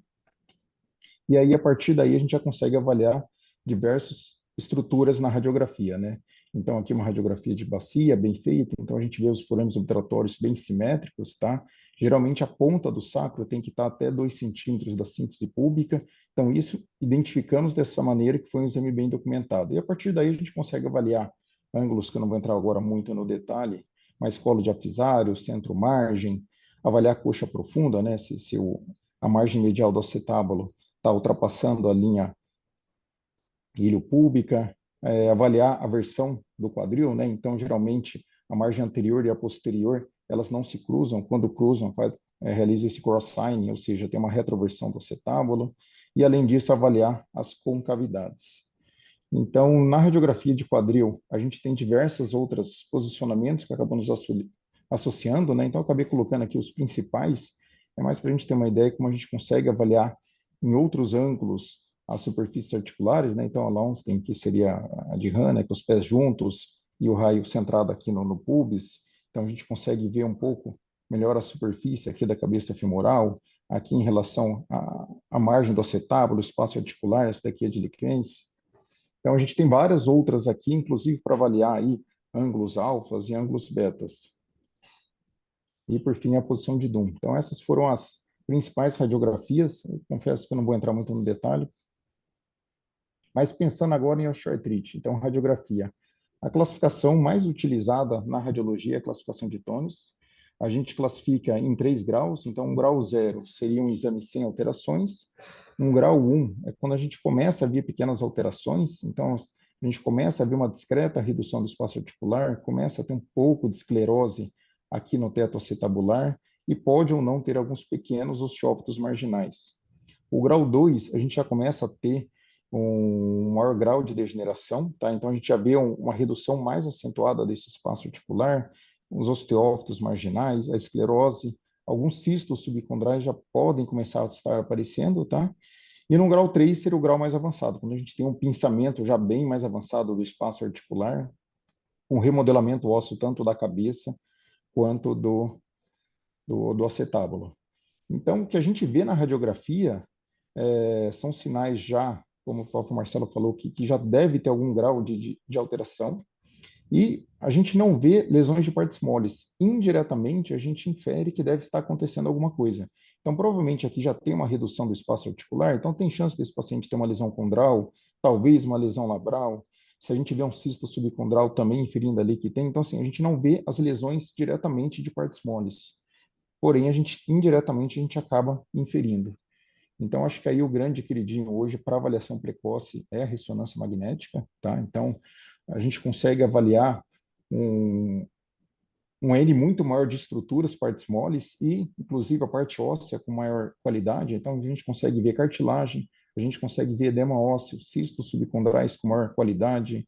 e aí a partir daí a gente já consegue avaliar diversas estruturas na radiografia, né? Então aqui uma radiografia de bacia bem feita, então a gente vê os forames obturatórios bem simétricos, tá? Geralmente a ponta do sacro tem que estar até 2 centímetros da síntese pública, então isso identificamos dessa maneira que foi um exame bem documentado. E a partir daí a gente consegue avaliar ângulos que eu não vou entrar agora muito no detalhe, mas colo diafisário, centro-margem, avaliar a coxa profunda, né? Se a margem medial do acetábulo está ultrapassando a linha ilho-púbica, avaliar a versão do quadril, né? Então, geralmente, a margem anterior e a posterior, elas não se cruzam. Quando cruzam, realiza esse cross-sign, ou seja, tem uma retroversão do acetábulo. E, além disso, avaliar as concavidades. Então, na radiografia de quadril, a gente tem diversos outros posicionamentos que acabamos associando, né? Então, eu acabei colocando aqui os principais, é mais para a gente ter uma ideia como a gente consegue avaliar em outros ângulos as superfícies articulares, né? Então, a Lonsdale, que seria a de Hannah, com os pés juntos e o raio centrado aqui no pubis. Então, a gente consegue ver um pouco melhor a superfície aqui da cabeça femoral, aqui em relação à margem do acetábulo, espaço articular, essa daqui é de Likens. Então, a gente tem várias outras aqui, inclusive para avaliar aí ângulos alfas e ângulos betas. E, por fim, a posição de Doom. Então, essas foram as principais radiografias. Eu confesso que eu não vou entrar muito no detalhe. Mas pensando agora em osteoartrite, então, radiografia. A classificação mais utilizada na radiologia é a classificação de Tones. A gente classifica em 3 graus. Então, um grau 0 seria um exame sem alterações. Um grau 1 é quando a gente começa a ver pequenas alterações. Então, a gente começa a ver uma discreta redução do espaço articular, começa a ter um pouco de esclerose aqui no teto acetabular e pode ou não ter alguns pequenos osteófitos marginais. O grau 2, a gente já começa a ter um maior grau de degeneração, tá? Então a gente já vê uma redução mais acentuada desse espaço articular, os osteófitos marginais, a esclerose, alguns cistos subcondrais já podem começar a estar aparecendo, tá? E no grau 3 seria o grau mais avançado, quando a gente tem um pinçamento já bem mais avançado do espaço articular, um remodelamento ósseo tanto da cabeça quanto do acetábulo. Então, o que a gente vê na radiografia são sinais já, como o próprio Marcelo falou, que já deve ter algum grau de alteração. E a gente não vê lesões de partes moles. Indiretamente, a gente infere que deve estar acontecendo alguma coisa. Então, provavelmente aqui já tem uma redução do espaço articular, então tem chance desse paciente ter uma lesão condral, talvez uma lesão labral. Se a gente vê um cisto subcondral também inferindo ali que tem, então assim, a gente não vê as lesões diretamente de partes moles. Porém, indiretamente a gente acaba inferindo. Então, acho que aí o grande queridinho hoje para avaliação precoce é a ressonância magnética, tá? Então, a gente consegue avaliar um N muito maior de estruturas, partes moles e, inclusive, a parte óssea com maior qualidade. Então, a gente consegue ver cartilagem, a gente consegue ver edema ósseo, cistos subcondrais com maior qualidade,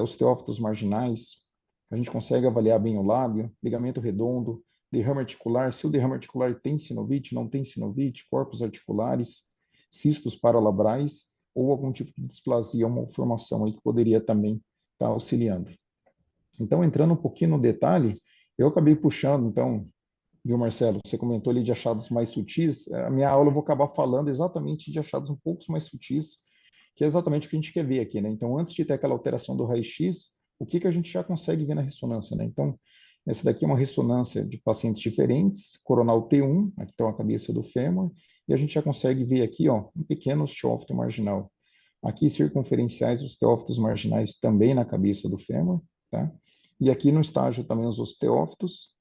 osteófitos marginais. A gente consegue avaliar bem o lábio, ligamento redondo, derrame articular, se o derrame articular tem sinovite, não tem sinovite, corpos articulares, cistos paralabrais ou algum tipo de displasia, uma formação aí que poderia também estar auxiliando. Então, entrando um pouquinho no detalhe, eu acabei puxando, então, viu, Marcelo? Você comentou ali de achados mais sutis. A minha aula eu vou acabar falando exatamente de achados um pouco mais sutis, que é exatamente o que a gente quer ver aqui, né? Então, antes de ter aquela alteração do raio-x, o que a gente já consegue ver na ressonância, né? Então, essa daqui é uma ressonância de pacientes diferentes, coronal T1, aqui está a cabeça do fêmur, e a gente já consegue ver aqui, ó, um pequeno osteófito marginal. Aqui, circunferenciais osteófitos marginais também na cabeça do fêmur, tá? E aqui no estágio também os osteófitos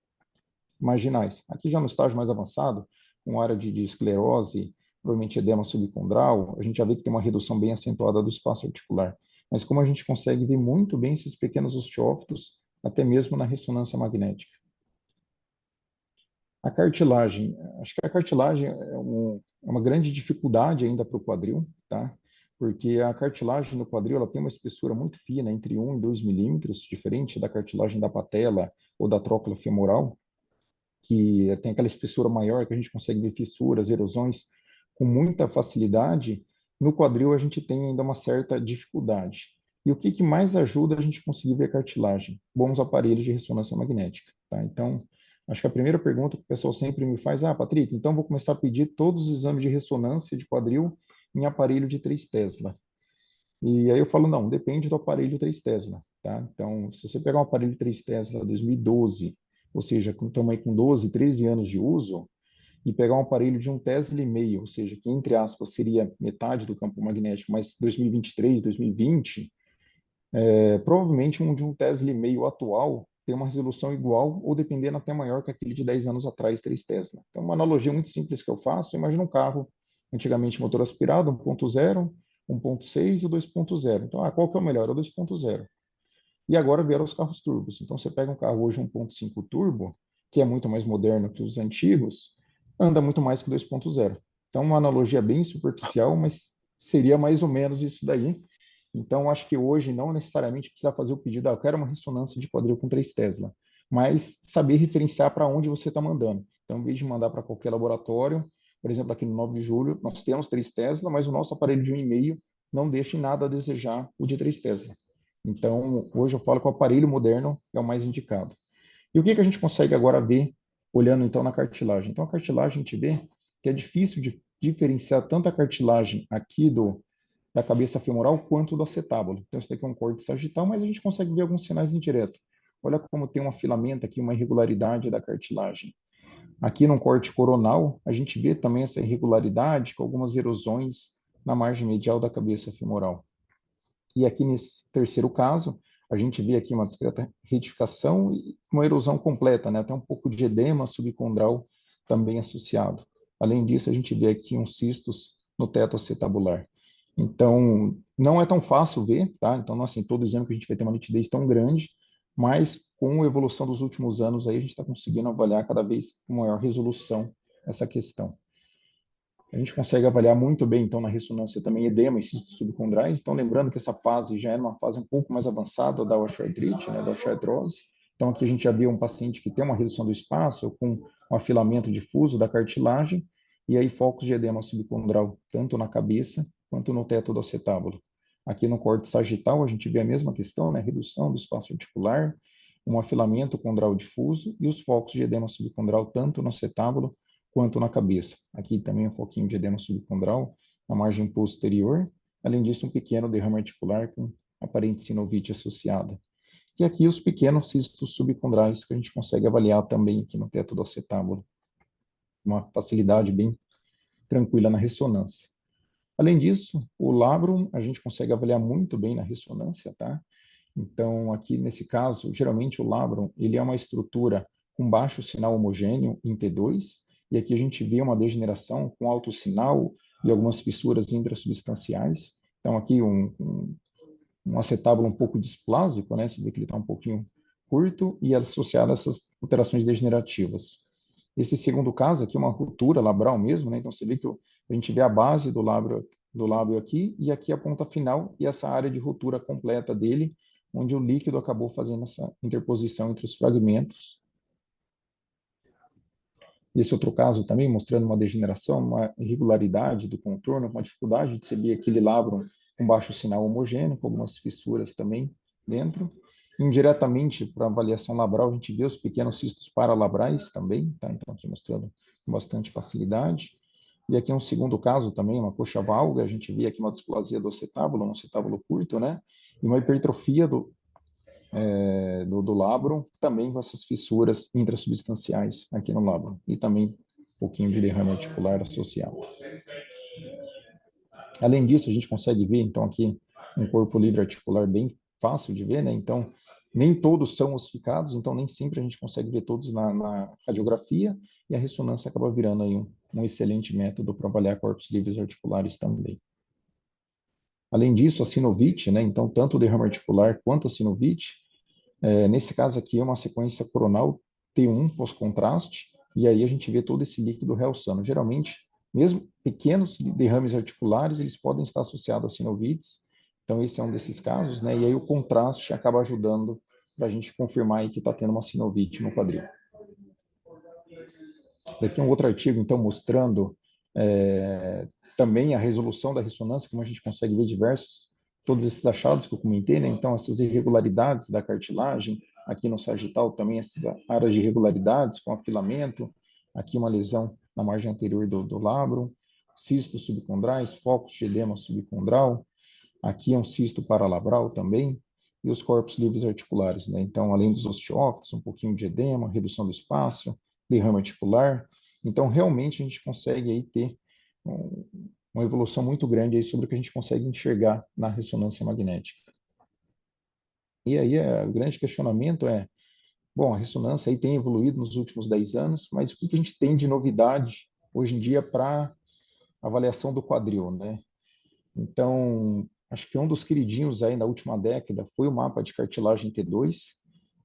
marginais. Aqui já no estágio mais avançado, com área de esclerose, provavelmente edema subcondral, a gente já vê que tem uma redução bem acentuada do espaço articular. Mas como a gente consegue ver muito bem esses pequenos osteófitos, até mesmo na ressonância magnética. A cartilagem, acho que a cartilagem é uma grande dificuldade ainda para o quadril, tá? Porque a cartilagem no quadril ela tem uma espessura muito fina, entre 1 e 2 milímetros, diferente da cartilagem da patela ou da trócula femoral, que tem aquela espessura maior que a gente consegue ver fissuras, erosões com muita facilidade. No quadril a gente tem ainda uma certa dificuldade. E o que que mais ajuda a gente conseguir ver cartilagem? Bons aparelhos de ressonância magnética, tá? Então, acho que a primeira pergunta que o pessoal sempre me faz, Patrick, então vou começar a pedir todos os exames de ressonância de quadril em aparelho de 3 Tesla. E aí eu falo, não, depende do aparelho 3 Tesla, tá? Então, se você pegar um aparelho 3 Tesla 2012, ou seja, estamos aí com 12, 13 anos de uso, e pegar um aparelho de 1 Tesla e meio, ou seja, que entre aspas seria metade do campo magnético, mas 2023, 2020, provavelmente um de 1 Tesla e meio atual tem uma resolução igual ou dependendo até maior que aquele de 10 anos atrás, 3 Tesla. Então, uma analogia muito simples que eu faço, imagina um carro, antigamente motor aspirado, 1.0, 1.6 e 2.0. Então, qual que é o melhor? É o 2.0. E agora vieram os carros turbos. Então, você pega um carro hoje 1.5 turbo, que é muito mais moderno que os antigos, anda muito mais que 2.0. Então, uma analogia bem superficial, mas seria mais ou menos isso daí. Então, acho que hoje não necessariamente precisa fazer o pedido, eu quero uma ressonância de quadril com 3 Tesla, mas saber referenciar para onde você está mandando. Então, em vez de mandar para qualquer laboratório, por exemplo, aqui no 9 de julho, nós temos 3 Tesla, mas o nosso aparelho de 1,5 não deixa em nada a desejar o de 3 Tesla. Então, hoje eu falo que o aparelho moderno é o mais indicado. E o que que a gente consegue agora ver, olhando então na cartilagem? Então, a cartilagem a gente vê que é difícil de diferenciar tanto a cartilagem aqui da cabeça femoral quanto do acetábulo. Então, isso daqui é um corte sagital, mas a gente consegue ver alguns sinais indiretos. Olha como tem um afilamento aqui, uma irregularidade da cartilagem. Aqui no corte coronal, a gente vê também essa irregularidade com algumas erosões na margem medial da cabeça femoral. E aqui nesse terceiro caso, a gente vê aqui uma discreta retificação e uma erosão completa, né? Até um pouco de edema subcondral também associado. Além disso, a gente vê aqui uns cistos no teto acetabular. Então, não é tão fácil ver, tá? Então, não é assim, todo exame que a gente vai ter uma nitidez tão grande, mas com a evolução dos últimos anos aí, a gente está conseguindo avaliar cada vez com maior resolução essa questão. A gente consegue avaliar muito bem, então, na ressonância também edema e cistos subcondrais. Então, lembrando que essa fase já era uma fase um pouco mais avançada da osteoartrite, né, da osteoartrose. Então, aqui a gente já viu um paciente que tem uma redução do espaço com um afilamento difuso da cartilagem e aí focos de edema subcondral, tanto na cabeça quanto no teto do acetábulo. Aqui no corte sagital, a gente vê a mesma questão, né, redução do espaço articular, um afilamento condral difuso e os focos de edema subcondral tanto no acetábulo quanto na cabeça. Aqui também um pouquinho de edema subcondral na margem posterior. Além disso, um pequeno derrame articular com aparente sinovite associada. E aqui os pequenos cistos subcondrais que a gente consegue avaliar também aqui no teto do acetábulo. Uma facilidade bem tranquila na ressonância. Além disso, o labrum a gente consegue avaliar muito bem na ressonância, tá? Então, aqui nesse caso, geralmente o labrum, ele é uma estrutura com baixo sinal homogêneo em T2, e aqui a gente vê uma degeneração com alto sinal e algumas fissuras intrasubstanciais. Então, aqui um acetábulo um pouco displásico, né? Você vê que ele está um pouquinho curto e associado a essas alterações degenerativas. Esse segundo caso aqui é uma ruptura labral mesmo, né? Então, você vê que a gente vê a base do lábio aqui e aqui a ponta final e essa área de ruptura completa dele, onde o líquido acabou fazendo essa interposição entre os fragmentos. Esse outro caso também mostrando uma degeneração, uma irregularidade do contorno, uma dificuldade de se ver aquele labrum com baixo sinal homogêneo, com algumas fissuras também dentro. Indiretamente, para avaliação labral, a gente vê os pequenos cistos paralabrais também, tá? Então, aqui mostrando com bastante facilidade. E aqui um segundo caso também, uma coxa valga, a gente vê aqui uma displasia do acetábulo, um acetábulo curto, né? E uma hipertrofia do labrum, também com essas fissuras intrasubstanciais aqui no labrum, e também um pouquinho de derrame articular associado. Além disso, a gente consegue ver, então, aqui um corpo livre articular bem fácil de ver, né? Então, nem todos são ossificados, então nem sempre a gente consegue ver todos na radiografia, e a ressonância acaba virando aí um excelente método para avaliar corpos livres articulares também. Além disso, a sinovite, né? Então, tanto o derrame articular quanto a sinovite, nesse caso aqui é uma sequência coronal T1 pós-contraste, e aí a gente vê todo esse líquido realçando. Geralmente, mesmo pequenos derrames articulares, eles podem estar associados a sinovites, então esse é um desses casos, né? E aí o contraste acaba ajudando para a gente confirmar aí que está tendo uma sinovite no quadril. Daqui um outro artigo, então, mostrando também a resolução da ressonância, como a gente consegue ver diversos todos esses achados que eu comentei, né? Então, essas irregularidades da cartilagem, aqui no sagital também essas áreas de irregularidades com afilamento, aqui uma lesão na margem anterior do lábio, cistos subcondrais, focos de edema subcondral, aqui é um cisto paralabral também, e os corpos livres articulares, né? Então, além dos osteófitos, um pouquinho de edema, redução do espaço, derrame articular. Então, realmente, a gente consegue aí ter uma evolução muito grande aí sobre o que a gente consegue enxergar na ressonância magnética. E aí, o grande questionamento é, bom, a ressonância aí tem evoluído nos últimos 10 anos, mas o que a gente tem de novidade hoje em dia para avaliação do quadril, né? Então, acho que um dos queridinhos aí na última década foi o mapa de cartilagem T2.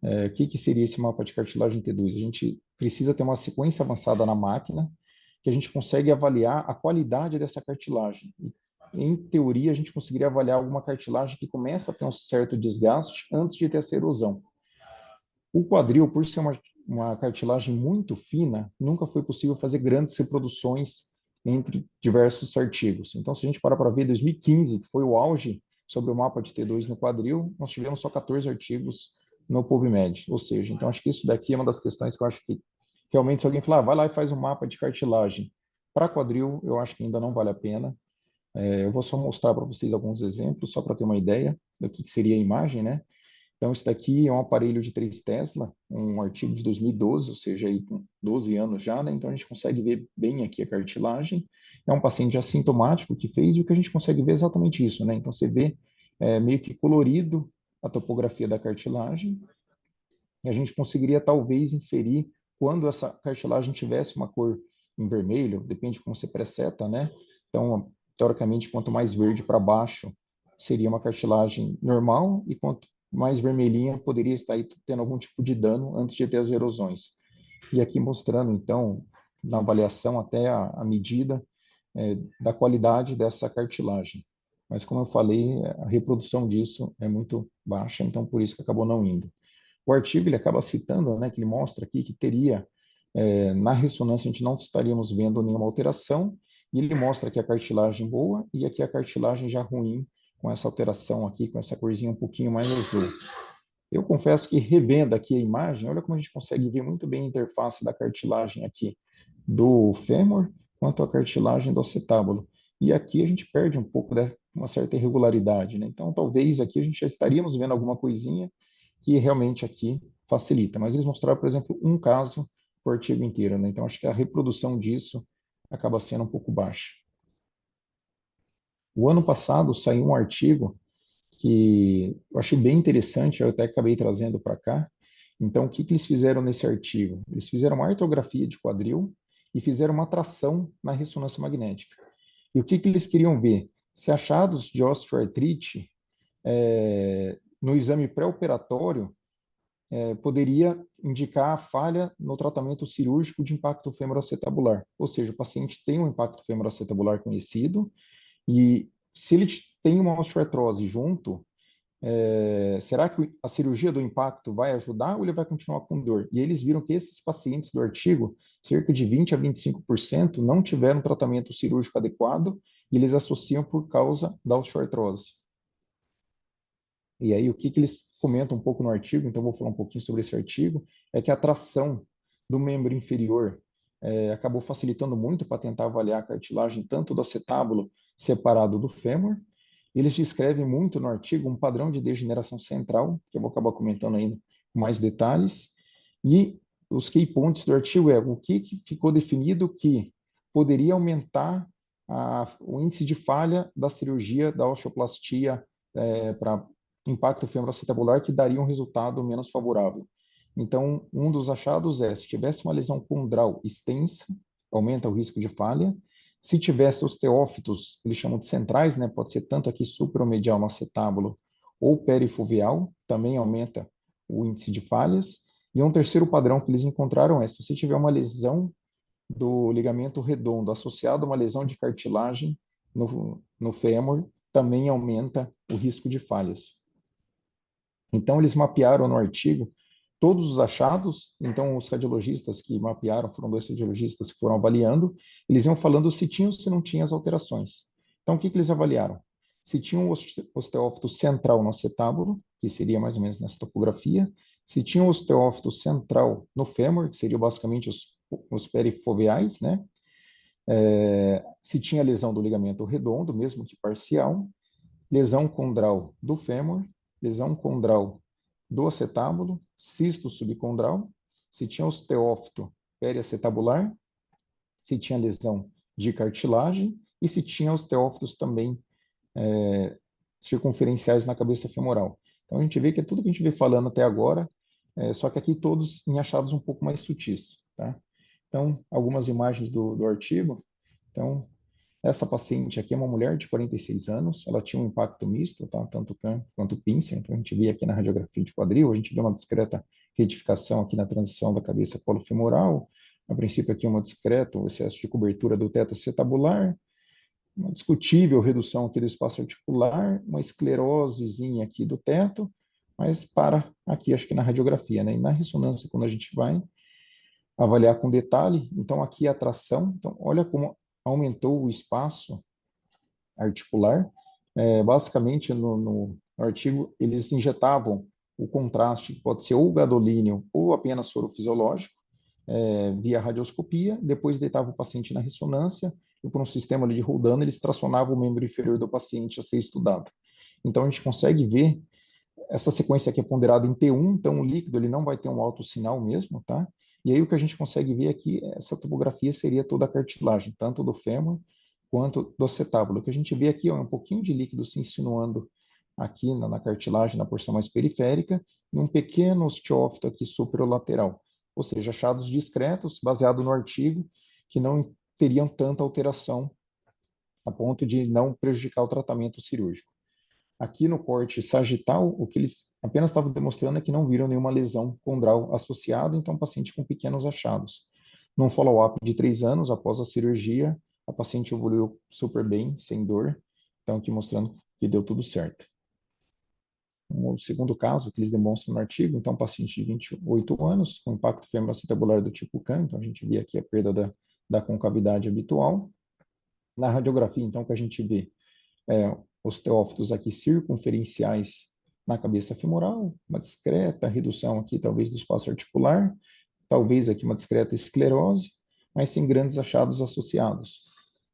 O que seria esse mapa de cartilagem T2? A gente precisa ter uma sequência avançada na máquina que a gente consegue avaliar a qualidade dessa cartilagem. Em teoria, a gente conseguiria avaliar alguma cartilagem que começa a ter um certo desgaste antes de ter essa erosão. O quadril, por ser uma cartilagem muito fina, nunca foi possível fazer grandes reproduções entre diversos artigos. Então, se a gente parar para ver, 2015, que foi o auge sobre o mapa de T2 no quadril, nós tivemos só 14 artigos no PubMed. Ou seja, então acho que isso daqui é uma das questões que eu acho que realmente se alguém falar, vai lá e faz um mapa de cartilagem para quadril, eu acho que ainda não vale a pena. Eu vou só mostrar para vocês alguns exemplos, só para ter uma ideia do que seria a imagem, né? Então, esse daqui é um aparelho de 3 Tesla, um artigo de 2012, ou seja, aí com 12 anos já, né? Então, a gente consegue ver bem aqui a cartilagem. É um paciente assintomático que fez, e o que a gente consegue ver é exatamente isso, né? Então, você vê meio que colorido a topografia da cartilagem, e a gente conseguiria talvez inferir quando essa cartilagem tivesse uma cor em vermelho, depende de como você preseta, né? Então, teoricamente, quanto mais verde para baixo, seria uma cartilagem normal, e quanto mais vermelhinha, poderia estar aí tendo algum tipo de dano antes de ter as erosões. E aqui mostrando, então, na avaliação até a medida da qualidade dessa cartilagem. Mas, como eu falei, a reprodução disso é muito baixa, então por isso que acabou não indo. O artigo ele acaba citando, né, que ele mostra aqui que teria, na ressonância, a gente não estaríamos vendo nenhuma alteração, e ele mostra aqui a cartilagem boa e aqui a cartilagem já ruim, com essa alteração aqui, com essa corzinha um pouquinho mais azul. Eu confesso que revendo aqui a imagem, olha como a gente consegue ver muito bem a interface da cartilagem aqui do fêmur quanto a cartilagem do acetábulo. E aqui a gente perde um pouco de uma certa irregularidade, né? Então, talvez aqui a gente já estaríamos vendo alguma coisinha que realmente aqui facilita. Mas eles mostraram, por exemplo, um caso por artigo inteiro, né? Então, acho que a reprodução disso acaba sendo um pouco baixa. O ano passado saiu um artigo que eu achei bem interessante, eu até acabei trazendo para cá. Então, o que eles fizeram nesse artigo? Eles fizeram uma artrografia de quadril e fizeram uma tração na ressonância magnética. E o que eles queriam ver? Se achados de osteoartrite no exame pré-operatório poderia indicar a falha no tratamento cirúrgico de impacto femoroacetabular. Ou seja, o paciente tem um impacto femoroacetabular conhecido e se ele tem uma osteoartrose junto, será que a cirurgia do impacto vai ajudar ou ele vai continuar com dor? E eles viram que esses pacientes do artigo, cerca de 20 a 25%, não tiveram tratamento cirúrgico adequado e eles associam por causa da osteoartrose. E aí, o que eles comentam um pouco no artigo, então vou falar um pouquinho sobre esse artigo, é que a tração do membro inferior acabou facilitando muito para tentar avaliar a cartilagem tanto do acetábulo separado do fêmur. Eles descrevem muito no artigo um padrão de degeneração central, que eu vou acabar comentando ainda com mais detalhes, e os key points do artigo o que ficou definido que poderia aumentar o índice de falha da cirurgia da osteoplastia para impacto femoroacetabular, que daria um resultado menos favorável. Então, um dos achados se tivesse uma lesão condral extensa, aumenta o risco de falha. Se tivesse osteófitos, eles chamam de centrais, né? Pode ser tanto aqui supromedial no acetábulo ou perifoveal, também aumenta o índice de falhas. E um terceiro padrão que eles encontraram se você tiver uma lesão do ligamento redondo associado a uma lesão de cartilagem no fêmur, também aumenta o risco de falhas. Então, eles mapearam no artigo todos os achados. Então, os radiologistas que mapearam, foram 2 radiologistas que foram avaliando, eles iam falando se tinha ou se não tinha as alterações. Então, o que eles avaliaram? se tinha um osteófito central no acetábulo, que seria mais ou menos nessa topografia, se tinha um osteófito central no fêmur, que seria basicamente os perifoveais, né? Se tinha lesão do ligamento redondo, mesmo que parcial, lesão condral do fêmur, lesão condral do acetábulo, cisto subcondral, se tinha osteófito periacetabular, se tinha lesão de cartilagem e se tinha osteófitos também circunferenciais na cabeça femoral. Então a gente vê que é tudo que a gente vê falando até agora, só que aqui todos em achados um pouco mais sutis, tá? Então, algumas imagens do artigo. Então, essa paciente aqui é uma mulher de 46 anos, ela tinha um impacto misto, tá? Tanto CAM quanto pincer, então a gente vê aqui na radiografia de quadril, a gente vê uma discreta retificação aqui na transição da cabeça polofemoral, a princípio aqui uma discreta, um excesso de cobertura do teto acetabular, uma discutível redução aqui do espaço articular, uma esclerosezinha aqui do teto, mas para aqui, acho que na radiografia, né? E na ressonância, quando a gente vai avaliar com detalhe, então aqui a tração, então olha como aumentou o espaço articular. Basicamente, no artigo, eles injetavam o contraste, que pode ser ou gadolínio ou apenas soro fisiológico, via radioscopia, depois deitava o paciente na ressonância, e por um sistema ali de Roldano, eles tracionavam o membro inferior do paciente a ser estudado. Então, a gente consegue ver essa sequência aqui é ponderada em T1, então o líquido ele não vai ter um alto sinal mesmo, tá? E aí o que a gente consegue ver aqui, essa topografia seria toda a cartilagem, tanto do fêmur quanto do acetábulo. O que a gente vê aqui ó, é um pouquinho de líquido se insinuando aqui na cartilagem, na porção mais periférica, e um pequeno osteófito aqui superolateral. Ou seja, achados discretos, baseado no artigo, que não teriam tanta alteração a ponto de não prejudicar o tratamento cirúrgico. Aqui no corte sagital, o que eles apenas estavam demonstrando é que não viram nenhuma lesão condral associada, então paciente com pequenos achados. Num follow-up de 3 anos após a cirurgia, a paciente evoluiu super bem, sem dor, então aqui mostrando que deu tudo certo. O segundo caso que eles demonstram no artigo, então paciente de 28 anos, com impacto femoroacetabular do tipo CAM, então a gente vê aqui a perda da concavidade habitual. Na radiografia, então, que a gente vê osteófitos aqui circunferenciais na cabeça femoral, uma discreta redução aqui talvez do espaço articular, talvez aqui uma discreta esclerose, mas sem grandes achados associados.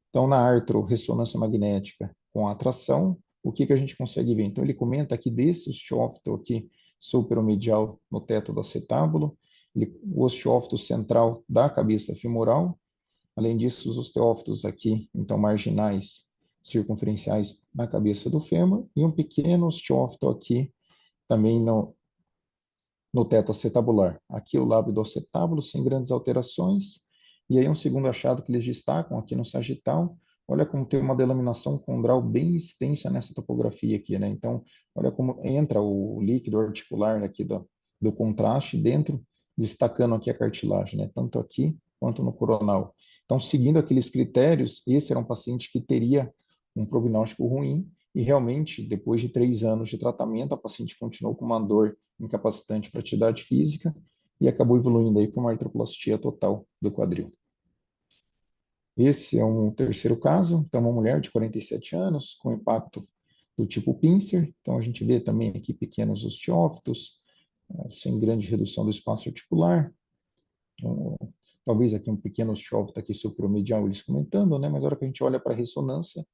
Então, na artrorressonância magnética com a atração, o que a gente consegue ver? Então, ele comenta aqui desse osteófito aqui superomedial no teto do acetábulo, o osteófito central da cabeça femoral, além disso, os osteófitos aqui, então marginais circunferenciais na cabeça do fêmur e um pequeno osteófito aqui também no teto acetabular. Aqui o lábio do acetábulo sem grandes alterações. E aí um segundo achado que eles destacam aqui no sagital, olha como tem uma delaminação condral bem extensa nessa topografia aqui, né? Então, olha como entra o líquido articular aqui do contraste dentro, destacando aqui a cartilagem, né? Tanto aqui quanto no coronal. Então, seguindo aqueles critérios, esse era um paciente que teria um prognóstico ruim e realmente, depois de 3 anos de tratamento, a paciente continuou com uma dor incapacitante para atividade física e acabou evoluindo aí para uma artroplastia total do quadril. Esse é um terceiro caso, então uma mulher de 47 anos com impacto do tipo pincer, então a gente vê também aqui pequenos osteófitos, sem grande redução do espaço articular, talvez aqui um pequeno osteófito aqui supromedial, eles comentando, né? Mas na hora que a gente olha para a ressonância,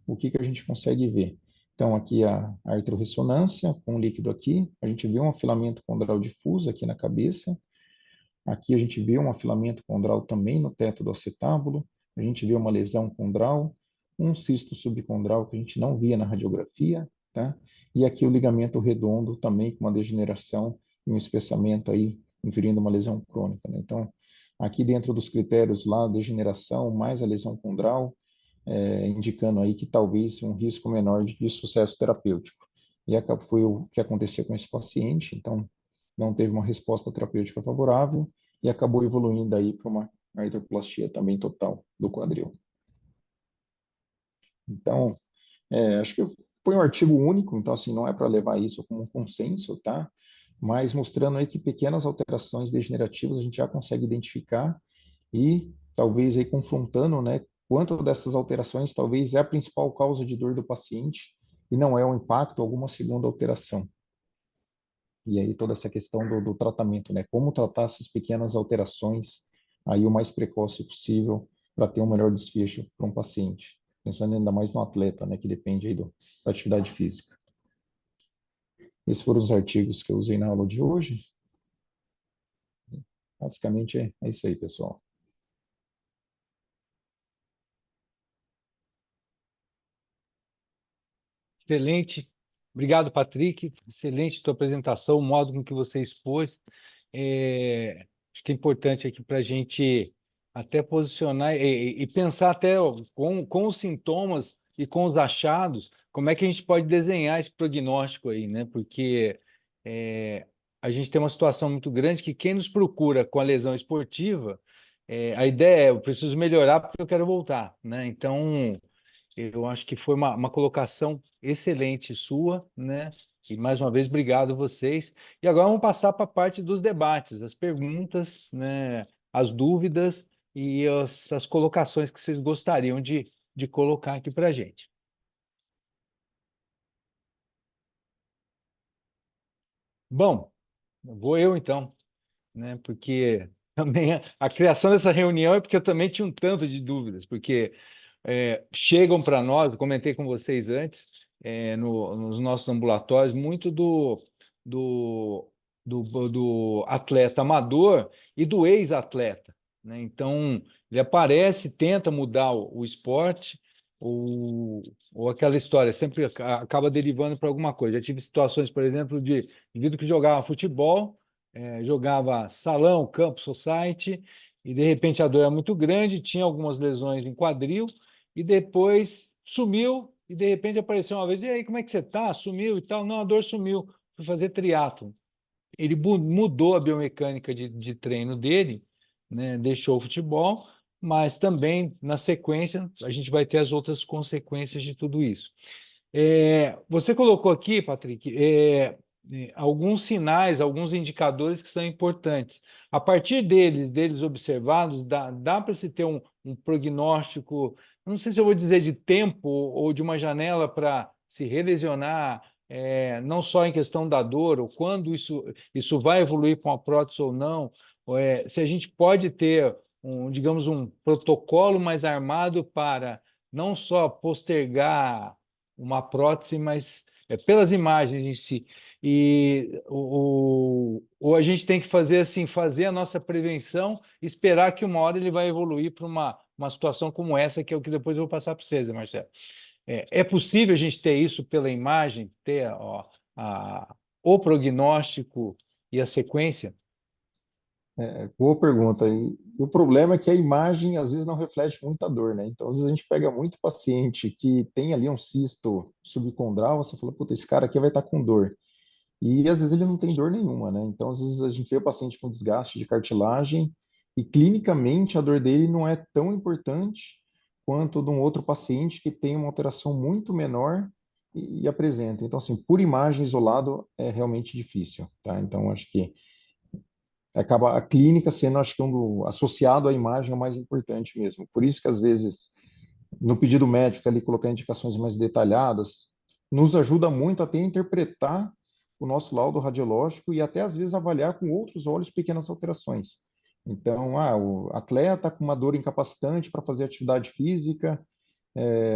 o que a gente consegue ver? Então, aqui a artrorressonância com líquido aqui, a gente vê um afilamento condral difuso aqui na cabeça, aqui a gente vê um afilamento condral também no teto do acetábulo, a gente vê uma lesão condral, um cisto subcondral que a gente não via na radiografia, tá? E aqui o ligamento redondo também com uma degeneração e um espessamento aí, inferindo uma lesão crônica, né? Então, aqui dentro dos critérios lá, degeneração mais a lesão condral, indicando aí que talvez um risco menor de sucesso terapêutico. E foi o que aconteceu com esse paciente, então não teve uma resposta terapêutica favorável e acabou evoluindo aí para uma artroplastia também total do quadril. Então, acho que foi um artigo único, então assim, não é para levar isso como um consenso, tá? Mas mostrando aí que pequenas alterações degenerativas a gente já consegue identificar e talvez aí confrontando, né, quanto dessas alterações talvez é a principal causa de dor do paciente e não é um impacto alguma segunda alteração. E aí toda essa questão do tratamento, né? Como tratar essas pequenas alterações aí o mais precoce possível para ter um melhor desfecho para um paciente. Pensando ainda mais no atleta, né? Que depende aí da atividade física. Esses foram os artigos que eu usei na aula de hoje. Basicamente é isso aí, pessoal. Excelente. Obrigado, Patrick. Excelente tua apresentação, o modo com que você expôs. Acho que é importante aqui para a gente até posicionar e pensar até ó, com os sintomas e com os achados, como é que a gente pode desenhar esse prognóstico aí, né? Porque a gente tem uma situação muito grande que quem nos procura com a lesão esportiva, a ideia é eu preciso melhorar porque eu quero voltar, né? Então eu acho que foi uma colocação excelente sua, né? E mais uma vez, obrigado vocês. E agora vamos passar para a parte dos debates, as perguntas, né? As dúvidas e as colocações que vocês gostariam de colocar aqui para a gente. Bom, vou eu então, né? Porque também a criação dessa reunião é porque eu também tinha um tanto de dúvidas, porque chegam para nós, eu comentei com vocês antes, nos nossos ambulatórios, muito do, do atleta amador e do ex-atleta, né? Então, ele aparece, tenta mudar o esporte, ou aquela história, sempre acaba derivando para alguma coisa. Já tive situações, por exemplo, de indivíduo que jogava futebol, jogava salão, campo, society, e de repente a dor era muito grande, tinha algumas lesões em quadril, e depois sumiu, e de repente apareceu uma vez, e aí, como é que você tá? Sumiu e tal. Não, a dor sumiu, fui fazer triatlo. Ele mudou a biomecânica de treino dele, né? Deixou o futebol, mas também, na sequência, a gente vai ter as outras consequências de tudo isso. Você colocou aqui, Patrick, alguns sinais, alguns indicadores que são importantes. A partir deles observados, dá para se ter um prognóstico, não sei se eu vou dizer de tempo ou de uma janela para se relesionar, não só em questão da dor, ou quando isso vai evoluir para uma prótese ou não, se a gente pode ter, digamos, um protocolo mais armado para não só postergar uma prótese, mas pelas imagens em si. E ou a gente tem que fazer assim, fazer a nossa prevenção, esperar que uma hora ele vai evoluir para uma situação como essa, que é o que depois eu vou passar para vocês, Marcelo. É possível a gente ter isso pela imagem, ter ó, o prognóstico e a sequência? Boa pergunta. E o problema é que a imagem às vezes não reflete muita dor, né? Então, às vezes a gente pega muito paciente que tem ali um cisto subcondral, você fala, puta, esse cara aqui vai estar com dor. E às vezes ele não tem dor nenhuma, né? Então, às vezes a gente vê o paciente com desgaste de cartilagem e clinicamente a dor dele não é tão importante quanto de um outro paciente que tem uma alteração muito menor e apresenta. Então, assim, por imagem isolado é realmente difícil, tá? Então, acho que acaba a clínica sendo, acho que, associado à imagem é o mais importante mesmo. Por isso que, às vezes, no pedido médico, ali, colocar indicações mais detalhadas, nos ajuda muito até a interpretar o nosso laudo radiológico e até, às vezes, avaliar com outros olhos pequenas alterações. Então, o atleta com uma dor incapacitante para fazer atividade física,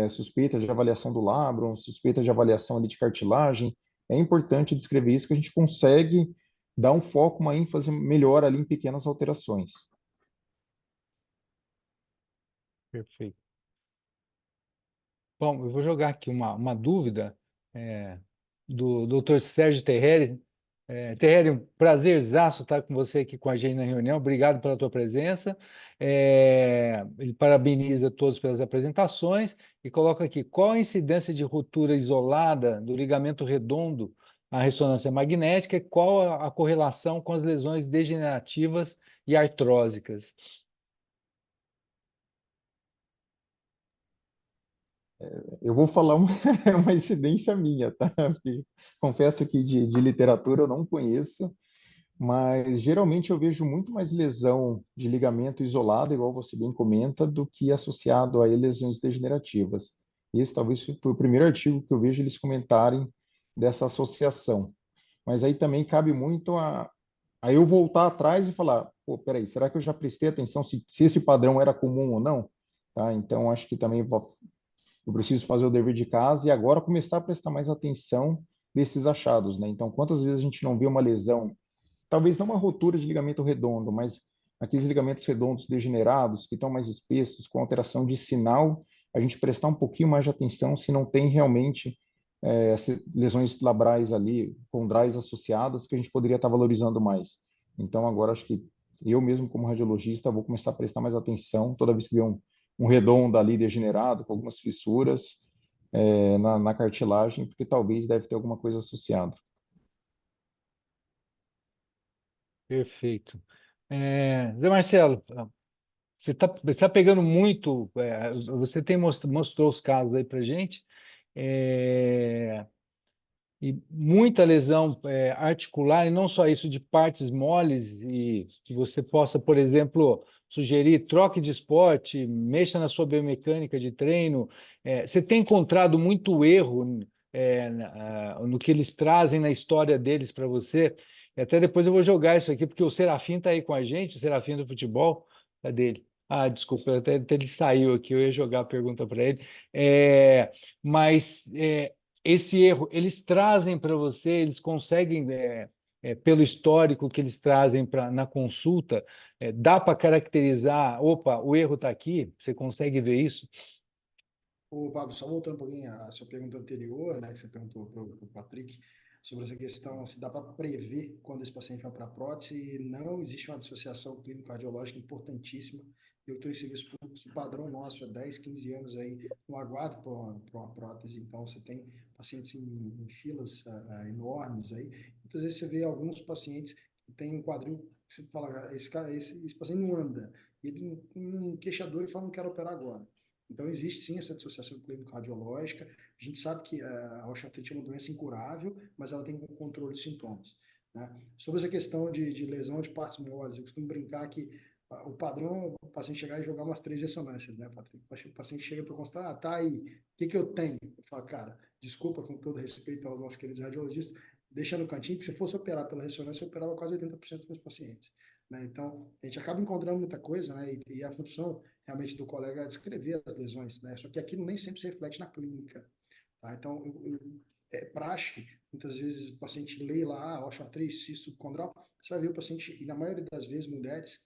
suspeita de avaliação do labrum, suspeita de avaliação ali de cartilagem. É importante descrever isso, que a gente consegue dar um foco, uma ênfase melhor ali em pequenas alterações. Perfeito. Bom, eu vou jogar aqui uma dúvida do Dr. Sérgio Terreri. Terreri, um prazerzaço estar com você aqui com a gente na reunião. Obrigado pela tua presença. Ele parabeniza todos pelas apresentações e coloca aqui: qual a incidência de ruptura isolada do ligamento redondo à ressonância magnética e qual a correlação com as lesões degenerativas e artrósicas? Eu vou falar uma, uma incidência minha, tá? Porque confesso que de literatura eu não conheço, mas geralmente eu vejo muito mais lesão de ligamento isolado, igual você bem comenta, do que associado a lesões degenerativas. Esse talvez foi o primeiro artigo que eu vejo eles comentarem dessa associação. Mas aí também cabe muito a eu voltar atrás e falar, pô, peraí, será que eu já prestei atenção se esse padrão era comum ou não? Tá? Então, acho que também eu preciso fazer o dever de casa e agora começar a prestar mais atenção desses achados, né? Então, quantas vezes a gente não vê uma lesão, talvez não uma rotura de ligamento redondo, mas aqueles ligamentos redondos degenerados, que estão mais espessos, com alteração de sinal, a gente prestar um pouquinho mais de atenção se não tem realmente lesões labrais ali, condrais associadas, que a gente poderia estar valorizando mais. Então, agora acho que eu mesmo, como radiologista, vou começar a prestar mais atenção toda vez que vê um redondo ali degenerado, com algumas fissuras na cartilagem, porque talvez deve ter alguma coisa associada. Perfeito. Zé Marcelo, você tá pegando muito, você mostrou os casos aí para gente, é, e muita lesão articular, e não só isso, de partes moles, e que você possa, por exemplo, sugerir troque de esporte, mexa na sua biomecânica de treino. Você tem encontrado muito erro no que eles trazem na história deles para você? E até depois eu vou jogar isso aqui, porque o Serafim está aí com a gente, o Serafim do futebol, é dele. Ah, desculpa, até ele saiu aqui, eu ia jogar a pergunta para ele. Mas esse erro, eles trazem para você, eles conseguem, pelo histórico que eles trazem na consulta, dá para caracterizar, opa, o erro está aqui, você consegue ver isso? Ô, Pablo, só voltando um pouquinho à sua pergunta anterior, né, que você perguntou para o Patrick, sobre essa questão, se dá para prever quando esse paciente vai para a prótese, não existe uma dissociação clínico-cardiológica importantíssima. Eu estou em serviço público, o padrão nosso é 10, 15 anos aí, no aguardo para uma prótese, então você tem pacientes em filas enormes aí. Muitas vezes você vê alguns pacientes que têm um quadril, você fala, esse paciente não anda, ele um queixador e fala, não quero operar agora. Então, existe sim essa dissociação clínico-radiológica. A gente sabe que a osteoartrite é uma doença incurável, mas ela tem um controle de sintomas. Né? Sobre essa questão de lesão de partes moles, eu costumo brincar que o padrão é o paciente chegar e jogar umas 3 ressonâncias, né, Patrick? O paciente chega para constatar, tá aí, o que eu tenho? Eu falo, cara, desculpa, com todo respeito aos nossos queridos radiologistas, deixa no cantinho, porque se fosse operar pela ressonância, eu operava quase 80% dos meus pacientes. Né? Então, a gente acaba encontrando muita coisa, né? E a função realmente do colega é descrever as lesões, né? Só que aquilo nem sempre se reflete na clínica, tá? Então, é praxe, muitas vezes o paciente lê lá, osteoartrite, cisto subcondral, você vai ver o paciente, e na maioria das vezes mulheres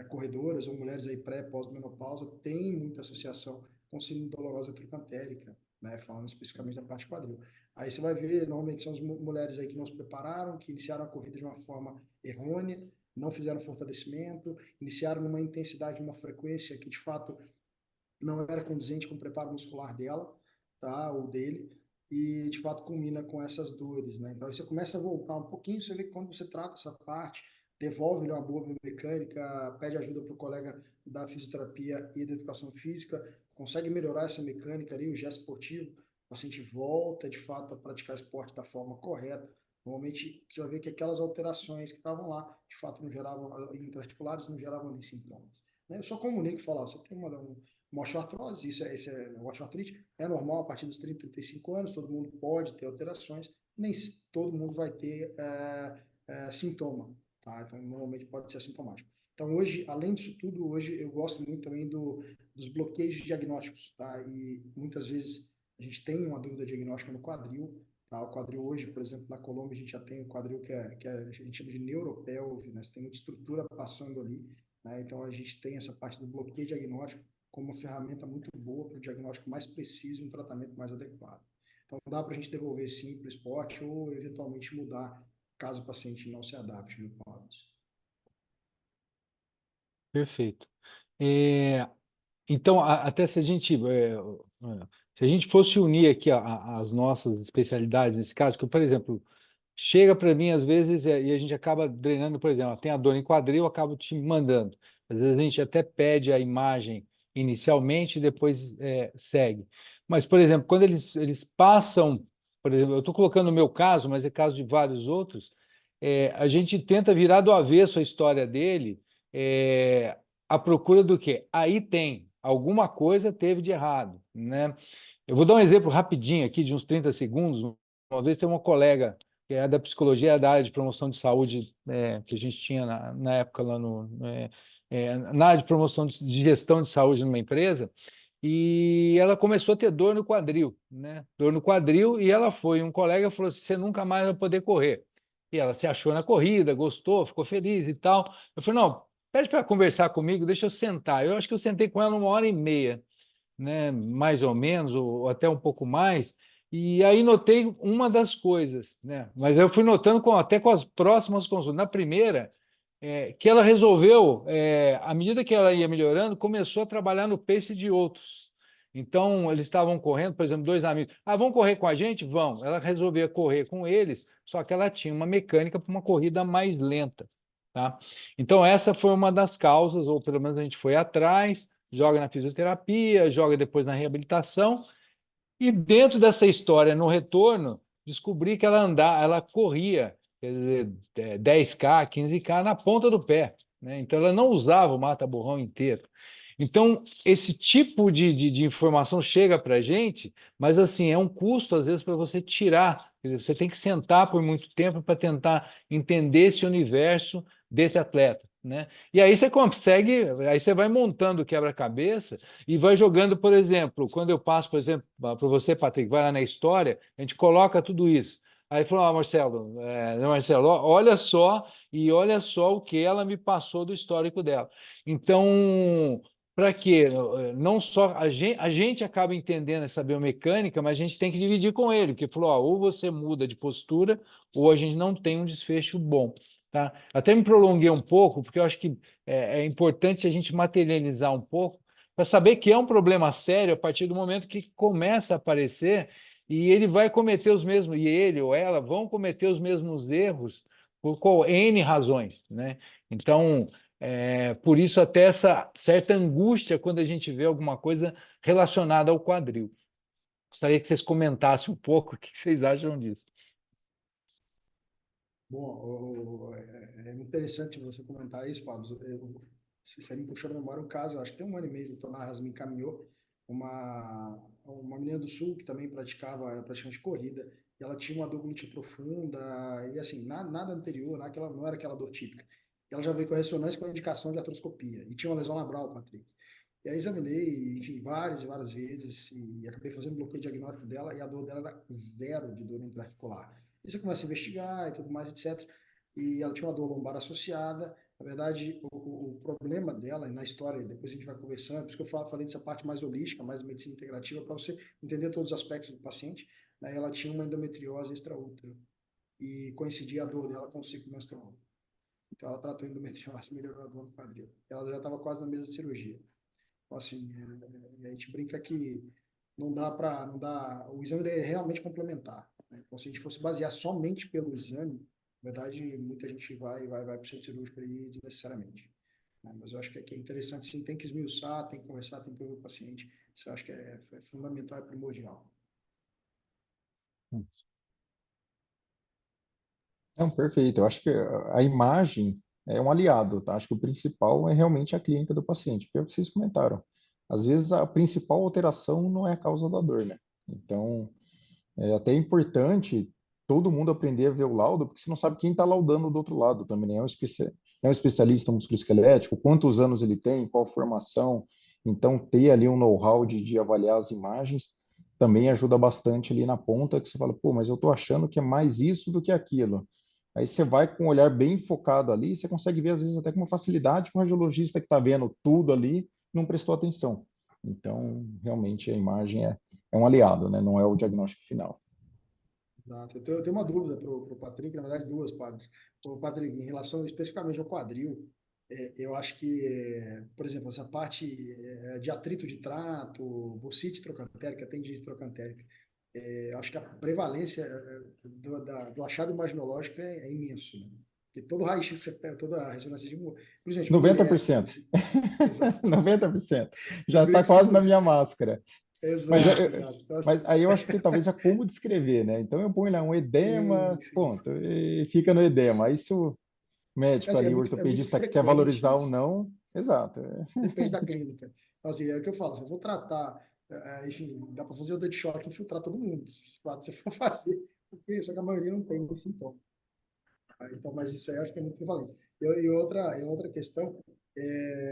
corredoras ou mulheres aí pré, pós-menopausa, tem muita associação com síndrome dolorosa tricantérica, né? Falando especificamente da parte quadril. Aí você vai ver, normalmente são as mulheres aí que não se prepararam, que iniciaram a corrida de uma forma errônea, não fizeram fortalecimento, iniciaram numa intensidade, uma frequência que de fato não era condizente com o preparo muscular dela, tá, ou dele, e de fato culmina com essas dores, né? Então aí você começa a voltar um pouquinho, você vê que quando você trata essa parte, devolve-lhe uma boa biomecânica, pede ajuda para o colega da fisioterapia e da educação física, consegue melhorar essa mecânica ali, o gesto esportivo, o paciente volta de fato a praticar esporte da forma correta. Normalmente você vai ver que aquelas alterações que estavam lá, de fato não geravam, intraarticulares, não geravam nem sintomas. Né? Eu só comunico e falo, você tem uma osteoartrose, uma osteoartrite, é normal a partir dos 30, 35 anos, todo mundo pode ter alterações, nem todo mundo vai ter sintoma, tá? Então, normalmente pode ser assintomático. Então, hoje, além disso tudo, hoje eu gosto muito também dos bloqueios diagnósticos, tá? E muitas vezes a gente tem uma dúvida diagnóstica no quadril, tá? O quadril hoje, por exemplo, na Colômbia, a gente já tem o quadril que a gente chama de neuropelve, né? Você tem muita estrutura passando ali, né? Então, a gente tem essa parte do bloqueio diagnóstico como uma ferramenta muito boa para o diagnóstico mais preciso e um tratamento mais adequado. Então, dá para a gente devolver sim para o esporte ou eventualmente mudar caso o paciente não se adapte, viu, Paulo? Perfeito. Então, até se a gente fosse unir aqui as nossas especialidades nesse caso, que, por exemplo, chega para mim às vezes e a gente acaba drenando, por exemplo, tem a dor em quadril, eu acabo te mandando. Às vezes a gente até pede a imagem inicialmente e depois segue. Mas, por exemplo, quando eles passam, por exemplo, eu estou colocando o meu caso, mas é caso de vários outros, a gente tenta virar do avesso a história dele, à procura do quê? Aí tem, alguma coisa teve de errado, né? Eu vou dar um exemplo rapidinho aqui, de uns 30 segundos. Uma vez tem uma colega que é da psicologia, da área de promoção de saúde, que a gente tinha na época lá na área de promoção de gestão de saúde numa empresa, e ela começou a ter dor no quadril, né? Dor no quadril, e ela foi, um colega falou assim, você nunca mais vai poder correr. E ela se achou na corrida, gostou, ficou feliz e tal. Eu falei, não, pede para conversar comigo, deixa eu sentar. Eu acho que eu sentei com ela 1 hora e meia, né, mais ou menos, ou até um pouco mais, e aí notei uma das coisas, né? Mas eu fui notando até com as próximas consultas. Na primeira, que ela resolveu, à medida que ela ia melhorando, começou a trabalhar no pace de outros. Então, eles estavam correndo, por exemplo, 2 amigos. Ah, vão correr com a gente? Vão. Ela resolvia correr com eles, só que ela tinha uma mecânica para uma corrida mais lenta, tá? Então, essa foi uma das causas, ou pelo menos a gente foi atrás, joga na fisioterapia, joga depois na reabilitação, e dentro dessa história, no retorno, descobri que ela corria, quer dizer, 10K, 15K na ponta do pé, né? Então ela não usava o mata-borrão inteiro. Então, esse tipo de informação chega para a gente, mas assim, é um custo, às vezes, para você tirar. Quer dizer, você tem que sentar por muito tempo para tentar entender esse universo desse atleta, né? E aí você consegue, aí você vai montando o quebra-cabeça e vai jogando, por exemplo, quando eu passo, por exemplo, para você, Patrick, vai lá na história, a gente coloca tudo isso. Aí falou, Marcelo, Marcelo, olha só, e olha só o que ela me passou do histórico dela. Então, para quê? Não só a gente acaba entendendo essa biomecânica, mas a gente tem que dividir com ele, porque falou, ó, ou você muda de postura, ou a gente não tem um desfecho bom. Tá? Até me prolonguei um pouco, porque eu acho que é importante a gente materializar um pouco, para saber que é um problema sério a partir do momento que começa a aparecer e ele vai cometer os mesmos, e ele ou ela vão cometer os mesmos erros por N razões, né? Então, por isso até essa certa angústia quando a gente vê alguma coisa relacionada ao quadril. Gostaria que vocês comentassem um pouco o que vocês acham disso. Bom, é muito interessante você comentar isso, Pablo. Você me puxou na memória um caso, eu acho que tem 1 ano e meio, o doutor Narras me encaminhou uma menina do Sul que também praticava praticamente corrida, e ela tinha uma dor glútea profunda, e assim, nada anterior, não era aquela dor típica. E ela já veio com a ressonância com a indicação de artroscopia, e tinha uma lesão labral, Patrick. E aí examinei, enfim, várias e várias vezes, e acabei fazendo um bloqueio diagnóstico dela, e a dor dela era zero de dor intra-articular. E você começa a investigar e tudo mais, etc. E ela tinha uma dor lombar associada. Na verdade, o problema dela, na história, depois a gente vai conversando, por isso que eu falei dessa parte mais holística, mais medicina integrativa, para você entender todos os aspectos do paciente. Né? Ela tinha uma endometriose extraútero e coincidia a dor dela com o ciclo menstrual. Então ela tratou a endometriose, melhorou a dor no quadril. Ela já estava quase na mesa de cirurgia. Então, assim, a gente brinca que não dá, o exame é realmente complementar. Né? Então, se a gente fosse basear somente pelo exame, na verdade, muita gente vai para o centro cirúrgico aí desnecessariamente. Né? Mas eu acho que é interessante, sim, tem que esmiuçar, tem que conversar, tem que ouvir o paciente. Isso eu acho que é fundamental, é primordial. Não, perfeito. Eu acho que a imagem é um aliado, tá? Acho que o principal é realmente a clínica do paciente, porque é o que vocês comentaram. Às vezes a principal alteração não é a causa da dor, né? Então, é até importante todo mundo aprender a ver o laudo, porque você não sabe quem está laudando do outro lado também, né? É um especialista musculoesquelético, quantos anos ele tem, qual formação. Então, ter ali um know-how de avaliar as imagens também ajuda bastante ali na ponta, que você fala, pô, mas eu estou achando que é mais isso do que aquilo. Aí você vai com um olhar bem focado ali, você consegue ver, às vezes, até com uma facilidade que o radiologista que está vendo tudo ali não prestou atenção. Então, realmente, a imagem é um aliado, né? Não é o diagnóstico final. Exato. Eu tenho uma dúvida para o Patrick, na verdade, duas, Pablo. O Patrick, em relação especificamente ao quadril, eu acho que, por exemplo, essa parte de atrito de trato, bursite trocantérica, tendinite trocantérica, eu acho que a prevalência do achado imaginológico é imenso, né? Porque todo raio-x, que você pega, toda a ressonância de principalmente mulher, 90%. exato. 90%. Eu Já queria está que você quase na fosse. minha máscara. Mas, Exato, exato. Então, mas assim, aí eu acho que talvez é como descrever, né? Então eu ponho lá um sim, edema, sim, sim. ponto, e fica no edema. Aí se o médico Assim, ali, o é muito ortopedista, quer frequente valorizar ou isso. não, exato. Depende da clínica. Então, assim, é o que eu falo, se eu vou tratar enfim, dá para fazer o dead shock e infiltrar todo mundo, se você for fazer, porque só que a maioria não tem esse sintoma. Então, mas isso aí eu acho que é muito equivalente. E outra questão,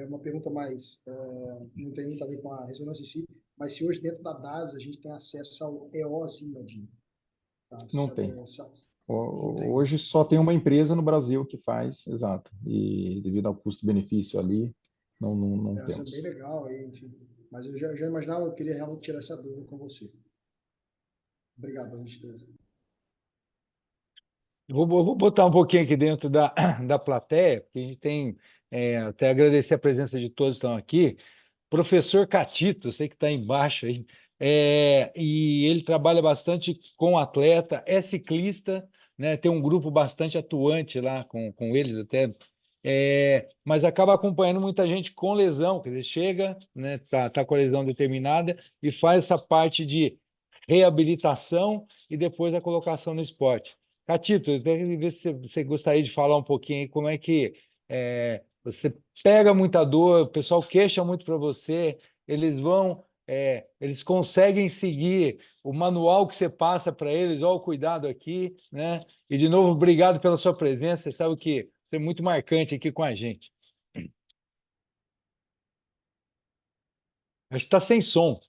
uma pergunta mais, não tem muito a ver com a ressonância em si, mas se hoje dentro da DASA a gente tem acesso ao EOS Imaging, tá? Você Não sabe, tem. não tem. Hoje só tem uma empresa no Brasil que faz, exato. E devido ao custo-benefício ali, não Mas é bem temos. legal, aí, enfim. Mas eu já imaginava, eu queria realmente tirar essa dúvida com você. Obrigado pela gentileza. Eu vou botar um pouquinho aqui dentro da, da plateia, porque a gente tem, até agradecer a presença de todos que estão aqui. Professor Catito, eu sei que está embaixo aí, e ele trabalha bastante com atleta, é ciclista, né, tem um grupo bastante atuante lá com eles até, mas acaba acompanhando muita gente com lesão, quer dizer, chega, né, tá com a lesão determinada e faz essa parte de reabilitação e depois a colocação no esporte. Catito, eu queria ver se você gostaria de falar um pouquinho aí como é que você pega muita dor, o pessoal queixa muito para você, eles conseguem seguir o manual que você passa para eles, olha o cuidado aqui, né? E de novo, obrigado pela sua presença, você sabe que você é muito marcante aqui com a gente. Acho que está sem som.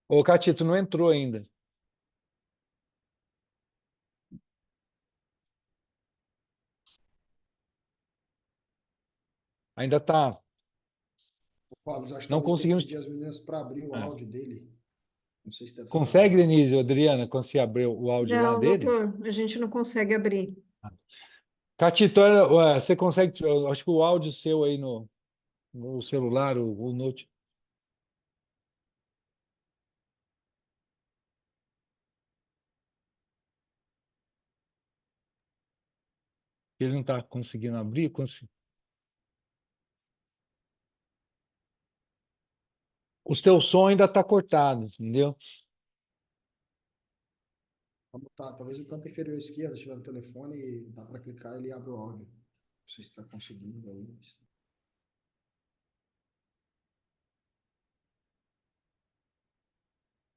Ô, Catito, não entrou ainda. Ainda está. O Paulo, acho que Não talvez tenha que conseguimos. pedir às meninas para abrir o É. áudio dele. Não sei se deve estar Consegue, travado. Denise, Adriana, conseguir abrir o áudio lá Não, dele? doutor, a gente não consegue abrir. Catito, você consegue. Eu acho que o áudio seu aí no celular, o note. Ele não está conseguindo abrir. O seu som ainda está cortado, entendeu? Vamos tá, talvez no canto inferior esquerdo, se tiver no telefone, dá para clicar e ele abre o áudio. Não sei se está conseguindo aí, mas...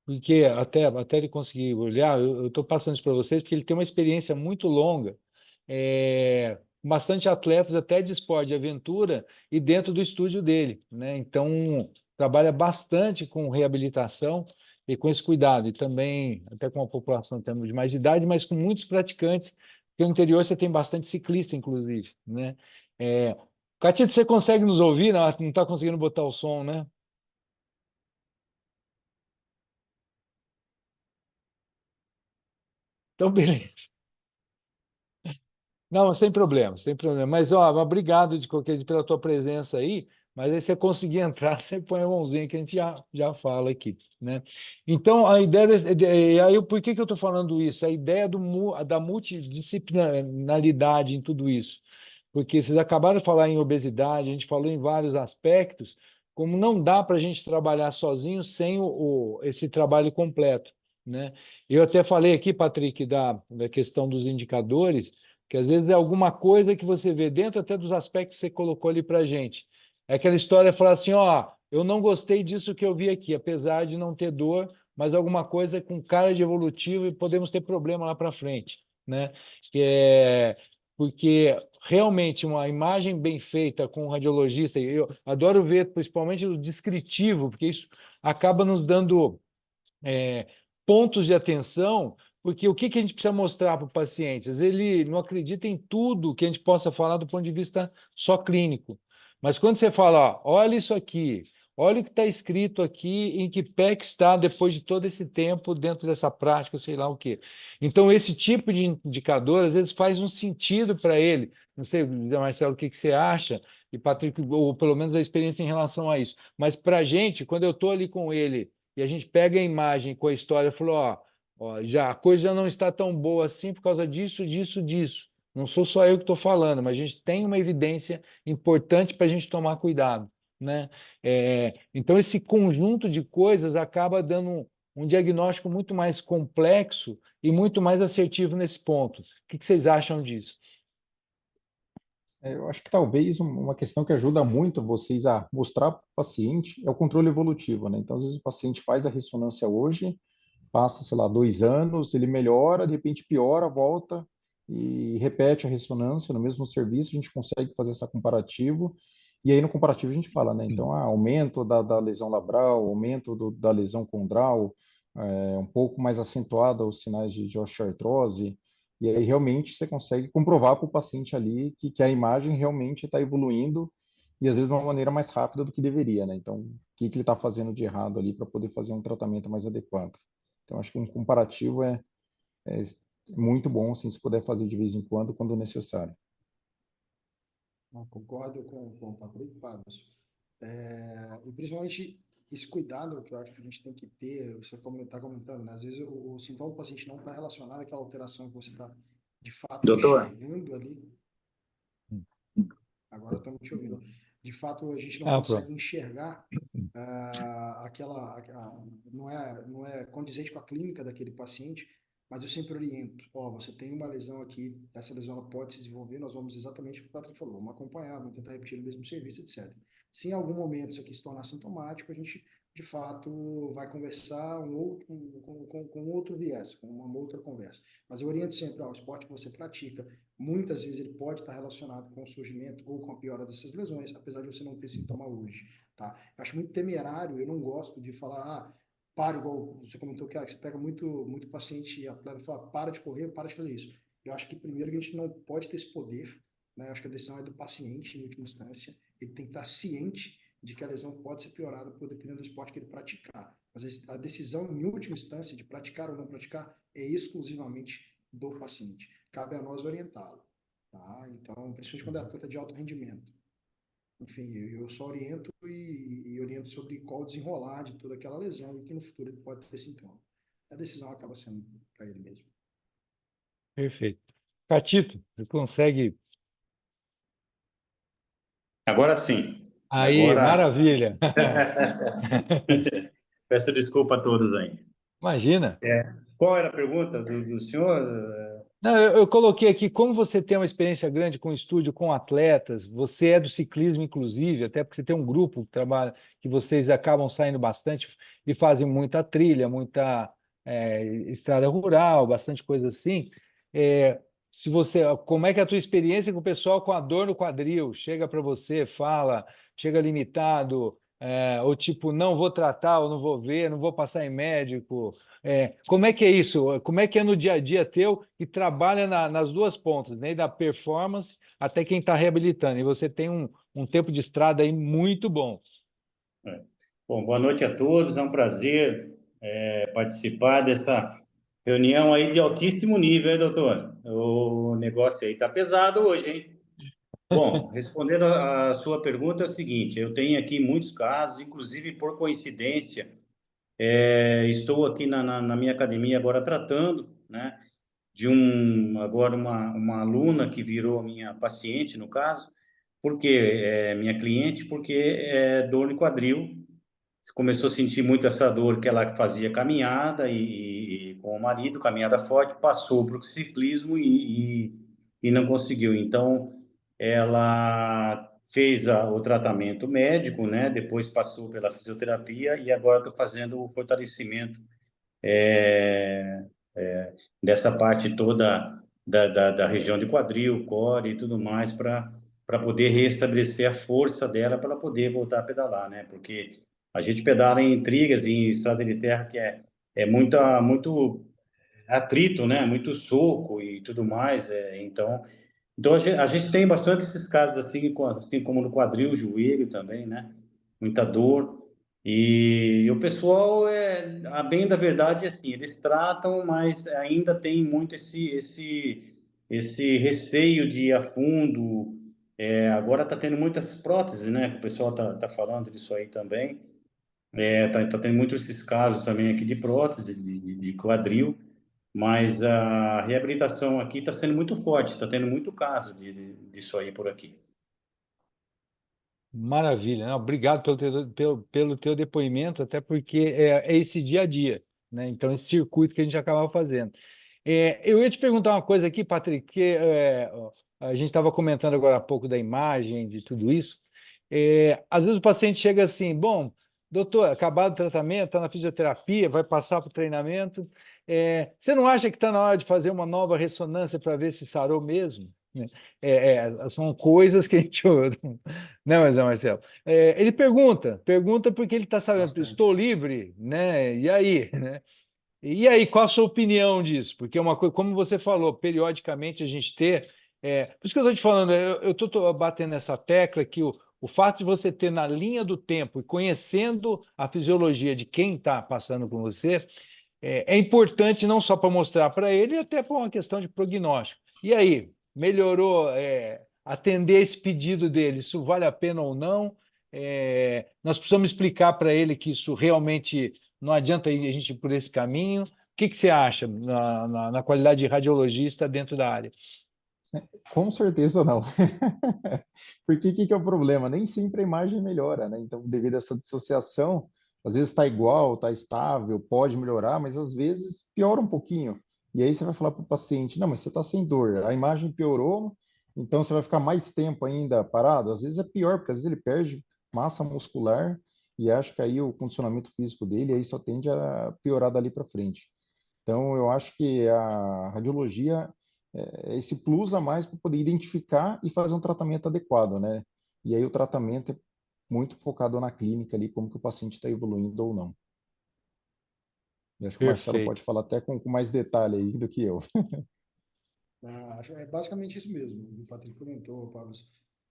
Porque até ele conseguir olhar, eu estou passando isso para vocês, porque ele tem uma experiência muito longa, bastante atletas até de esporte de aventura e dentro do estúdio dele, né? Então, trabalha bastante com reabilitação e com esse cuidado, e também até com a população em termos de mais idade, mas com muitos praticantes, porque no interior você tem bastante ciclista, inclusive, né? Catito, você consegue nos ouvir? Não está conseguindo botar o som, né? Então, beleza. Não, sem problema, sem problema. Mas, ó, obrigado de qualquer jeito pela tua presença aí. Mas aí você conseguir entrar, você põe a mãozinha que a gente já fala aqui, né? Então, a ideia... E aí, por que que eu estou falando isso? A ideia da multidisciplinaridade em tudo isso. Porque vocês acabaram de falar em obesidade, a gente falou em vários aspectos, como não dá para a gente trabalhar sozinho sem esse trabalho completo, né? Eu até falei aqui, Patrick, da questão dos indicadores, que às vezes é alguma coisa que você vê dentro até dos aspectos que você colocou ali para a gente. É aquela história de falar assim, ó, eu não gostei disso que eu vi aqui, apesar de não ter dor, mas alguma coisa com cara de evolutivo e podemos ter problema lá para frente, né? Que é porque realmente uma imagem bem feita com um radiologista, e eu adoro ver principalmente o descritivo, porque isso acaba nos dando pontos de atenção, porque o que que a gente precisa mostrar para o paciente? Às vezes ele não acredita em tudo que a gente possa falar do ponto de vista só clínico. Mas quando você fala, ó, olha isso aqui, olha o que está escrito aqui, em que pé que está depois de todo esse tempo dentro dessa prática, sei lá o quê. Então, esse tipo de indicador, às vezes, faz um sentido para ele. Não sei, Zé Marcelo, o que que você acha? E Patrick, ou pelo menos a experiência em relação a isso. Mas para a gente, quando eu estou ali com ele e a gente pega a imagem com a história e falou, ó, já, a coisa já não está tão boa assim por causa disso, disso, disso. Não sou só eu que estou falando, mas a gente tem uma evidência importante para a gente tomar cuidado, né? Então, esse conjunto de coisas acaba dando um diagnóstico muito mais complexo e muito mais assertivo nesse ponto. O que vocês acham disso? Eu acho que talvez uma questão que ajuda muito vocês a mostrar para o paciente é o controle evolutivo, né? Então, às vezes o paciente faz a ressonância hoje, passa, sei lá, 2 anos, ele melhora, de repente piora, volta e repete a ressonância no mesmo serviço, a gente consegue fazer essa comparativo, e aí no comparativo a gente fala, né? Então, aumento da lesão labral, aumento da lesão condral, um pouco mais acentuado os sinais de osteoartrose, e aí realmente você consegue comprovar para o paciente ali que a imagem realmente está evoluindo, e às vezes de uma maneira mais rápida do que deveria, né? Então, o que ele está fazendo de errado ali para poder fazer um tratamento mais adequado? Então, acho que um comparativo é muito bom, assim, se puder fazer de vez em quando necessário. Eu concordo com o Patrick, Pablos. E principalmente esse cuidado que eu acho que a gente tem que ter, você está comentando, né? Às vezes o sintoma do paciente não está relacionado àquela alteração que você está de fato Doutor, enxergando ali. Agora estamos te ouvindo. De fato, a gente não Ah, consegue pronto. enxergar não é condizente com a clínica daquele paciente, mas eu sempre oriento, você tem uma lesão aqui, essa lesão ela pode se desenvolver, nós vamos exatamente o que o Patrick falou, vamos acompanhar, vamos tentar repetir o mesmo serviço, etc. Se em algum momento isso aqui se tornar sintomático, a gente, de fato, vai conversar com outro viés, com uma outra conversa. Mas eu oriento sempre, o esporte que você pratica, muitas vezes ele pode estar relacionado com o surgimento ou com a piora dessas lesões, apesar de você não ter sintoma hoje, tá? Eu acho muito temerário, eu não gosto de falar, para, igual você comentou que você pega muito paciente e atleta e fala, para de correr, para de fazer isso. Eu acho que primeiro que a gente não pode ter esse poder, né? Eu acho que a decisão é do paciente, em última instância, ele tem que estar ciente de que a lesão pode ser piorada dependendo do esporte que ele praticar. Mas a decisão, em última instância, de praticar ou não praticar, é exclusivamente do paciente. Cabe a nós orientá-lo. Tá? Então, principalmente quando é atleta de alto rendimento. Enfim, eu só oriento e oriento sobre qual o desenrolar de toda aquela lesão e que no futuro ele pode ter sintoma. A decisão acaba sendo para ele mesmo. Perfeito. Catito, você consegue. agora sim. Aí, Agora, maravilha. peço desculpa a todos aí. Imagina. Qual era a pergunta do senhor? Não, eu coloquei aqui, como você tem uma experiência grande com estúdio, com atletas, você é do ciclismo, inclusive, até porque você tem um grupo que trabalha, que vocês acabam saindo bastante e fazem muita trilha, muita estrada rural, bastante coisa assim. É, se você, como é que é a tua experiência com o pessoal com a dor no quadril? Chega para você, fala, chega limitado, ou tipo, não vou tratar, ou não vou ver, não vou passar em médico. Como é que é isso? Como é que é no dia a dia teu que trabalha nas duas pontas, né? Da performance até quem está reabilitando? E você tem um tempo de estrada aí muito bom. É. Bom, boa noite a todos. É um prazer participar dessa reunião aí de altíssimo nível, hein, doutor? O negócio aí tá pesado hoje, hein? Bom, respondendo a sua pergunta, é o seguinte: eu tenho aqui muitos casos, inclusive por coincidência, estou aqui na minha academia agora tratando, né, de agora uma aluna que virou minha paciente, no caso, porque minha cliente, porque é dor no quadril. Começou a sentir muito essa dor que ela fazia caminhada e com o marido, caminhada forte, passou para o ciclismo e não conseguiu. Então, ela fez o tratamento médico, né? Depois passou pela fisioterapia e agora estou fazendo o fortalecimento é, dessa parte toda da região de quadril, core e tudo mais para poder restabelecer a força dela para poder voltar a pedalar, né? Porque a gente pedala em trilhas, em estrada de terra que é muito atrito, né? Muito soco e tudo mais. Então a gente tem bastante esses casos assim como no quadril, joelho também, né? Muita dor. E o pessoal, a bem da verdade, assim, eles tratam, mas ainda tem muito esse receio de ir a fundo. Agora está tendo muitas próteses, né? Que o pessoal tá falando disso aí também. Tá tendo muitos esses casos também aqui de prótese, de quadril. Mas a reabilitação aqui está sendo muito forte, está tendo muito caso disso aí por aqui. Maravilha, não, obrigado pelo teu depoimento, até porque é esse dia a dia, né? Então, esse circuito que a gente acaba fazendo. Eu ia te perguntar uma coisa aqui, Patrick, que a gente estava comentando agora há pouco da imagem, de tudo isso. Às vezes o paciente chega assim, bom, doutor, acabado o tratamento, está na fisioterapia, vai passar para o treinamento. Você não acha que está na hora de fazer uma nova ressonância para ver se sarou mesmo? São coisas que a gente ouve. Não, mas é, Marcelo. Ele pergunta porque ele está sabendo, Bastante. estou livre, né? E aí, né? E aí, qual a sua opinião disso? Porque é uma coisa, como você falou, periodicamente a gente ter. Por isso que eu estou te falando, eu estou batendo nessa tecla que o fato de você ter na linha do tempo e conhecendo a fisiologia de quem está passando com você, é importante não só para mostrar para ele, até por uma questão de prognóstico. E aí, melhorou atender esse pedido dele? Isso vale a pena ou não? Nós precisamos explicar para ele que isso realmente não adianta a gente ir por esse caminho. O que você acha na qualidade de radiologista dentro da área? Com certeza não. Porque o que que é o problema? Nem sempre a imagem melhora, né? Então, devido a essa dissociação, às vezes está igual, está estável, pode melhorar, mas às vezes piora um pouquinho. E aí você vai falar para o paciente, não, mas você está sem dor, a imagem piorou, então você vai ficar mais tempo ainda parado. Às vezes é pior, porque às vezes ele perde massa muscular e acho que aí o condicionamento físico dele aí só tende a piorar dali para frente. Então, eu acho que a radiologia é esse plus a mais para poder identificar e fazer um tratamento adequado, né? E aí o tratamento é muito focado na clínica ali, como que o paciente está evoluindo ou não. Eu acho que o Marcelo pode Perfeito. falar até com mais detalhe aí do que eu. É basicamente isso mesmo, o Patrick comentou, Pablo.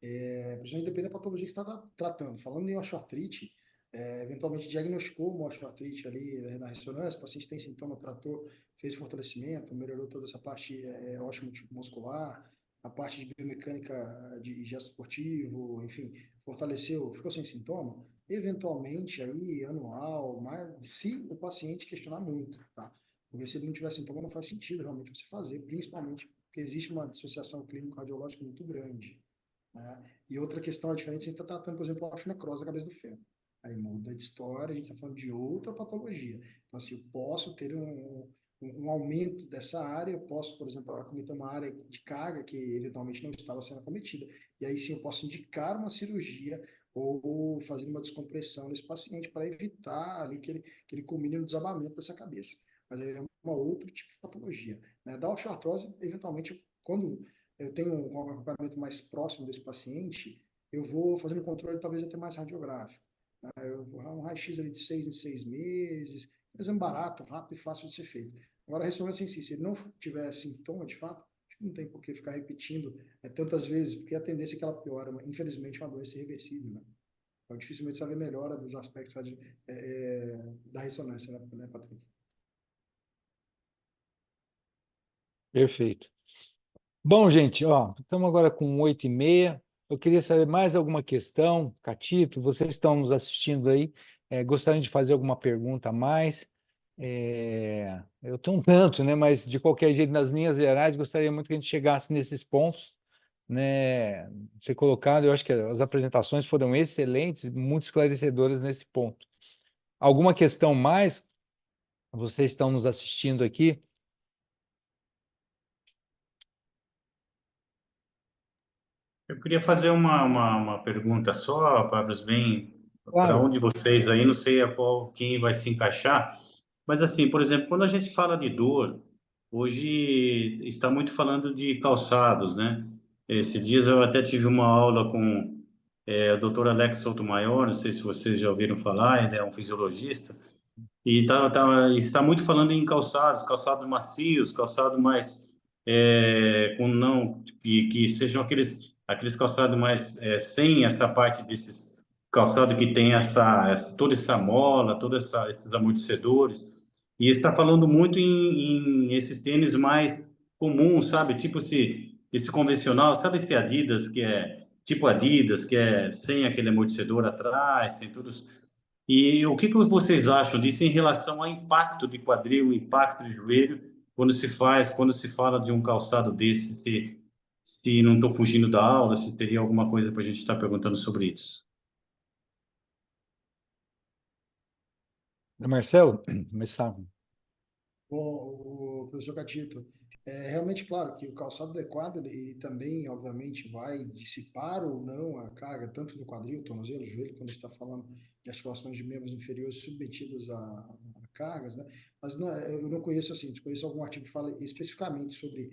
Principalmente depende da patologia que você está tratando. Falando em osteoartrite, eventualmente diagnosticou uma osteoartrite ali na ressonância, o paciente tem sintoma, tratou, fez fortalecimento, melhorou toda essa parte muscular, a parte de biomecânica de gesto esportivo, enfim, fortaleceu, ficou sem sintoma, eventualmente aí, anual, mas se o paciente questionar muito, tá? Porque se ele não tiver sintoma, não faz sentido realmente você fazer, principalmente porque existe uma dissociação clínico-radiológica muito grande, né? E outra questão, a diferença, a gente está tratando, por exemplo, a osteonecrose da cabeça do fêmur. Aí muda de história, a gente está falando de outra patologia. Então, assim, eu posso ter um aumento dessa área, eu posso, por exemplo, acometer uma área de carga que eventualmente não estava sendo acometida. E aí sim eu posso indicar uma cirurgia ou fazer uma descompressão nesse paciente para evitar ali que ele culmine no desabamento dessa cabeça. Mas aí é uma outro tipo de patologia, né? Da osteoartrose, eventualmente, quando eu tenho um acompanhamento mais próximo desse paciente, eu vou fazendo um controle talvez até mais radiográfico. Um raio-x ali de 6 em 6 meses, exame barato, rápido e fácil de ser feito. Agora, a ressonância em si, se ele não tiver sintoma de fato, acho que não tem por que ficar repetindo tantas vezes, porque a tendência é que ela piora. Infelizmente, é uma doença irreversível, né? Então, dificilmente você vai ver melhora dos aspectos da ressonância, né, Patrick? Perfeito. Bom, gente, ó, estamos agora com 8h30. Eu queria saber mais alguma questão. Catito, vocês estão nos assistindo aí, gostariam de fazer alguma pergunta a mais? Eu estou um tanto, né? Mas de qualquer jeito, nas linhas gerais, gostaria muito que a gente chegasse nesses pontos, né? Ser colocado, eu acho que as apresentações foram excelentes, muito esclarecedoras nesse ponto. Alguma questão mais? Vocês estão nos assistindo aqui? Eu queria fazer uma pergunta só, Pablo, bem para Claro. um de vocês aí, não sei a qual quem vai se encaixar, mas assim, por exemplo, quando a gente fala de dor, hoje está muito falando de calçados, né? Esses dias eu até tive uma aula com o Dr. Alex Soutomaior, não sei se vocês já ouviram falar, ele é um fisiologista, e está muito falando em calçados, calçados macios, calçados mais com não que sejam aqueles calçados mais sem essa parte desses calçados que tem toda essa mola, esses amortecedores. E está falando muito em esses tênis mais comuns, sabe? Tipo esse convencional, sabe esse Adidas que é tipo Adidas, que é sem aquele amortecedor atrás, sem todos e o que que vocês acham disso em relação ao impacto de quadril, impacto de joelho, quando se fala de um calçado desse, se não estou fugindo da aula, se teria alguma coisa para a gente estar perguntando sobre isso? Marcelo, começar. Bom, o professor Catito, É realmente claro que o calçado adequado, ele também, obviamente, vai dissipar ou não a carga, tanto do quadril, tornozelo, joelho, quando a gente está falando de articulações de membros inferiores submetidas a cargas, né? Mas não, eu não conheço assim, desconheço algum artigo que fala especificamente sobre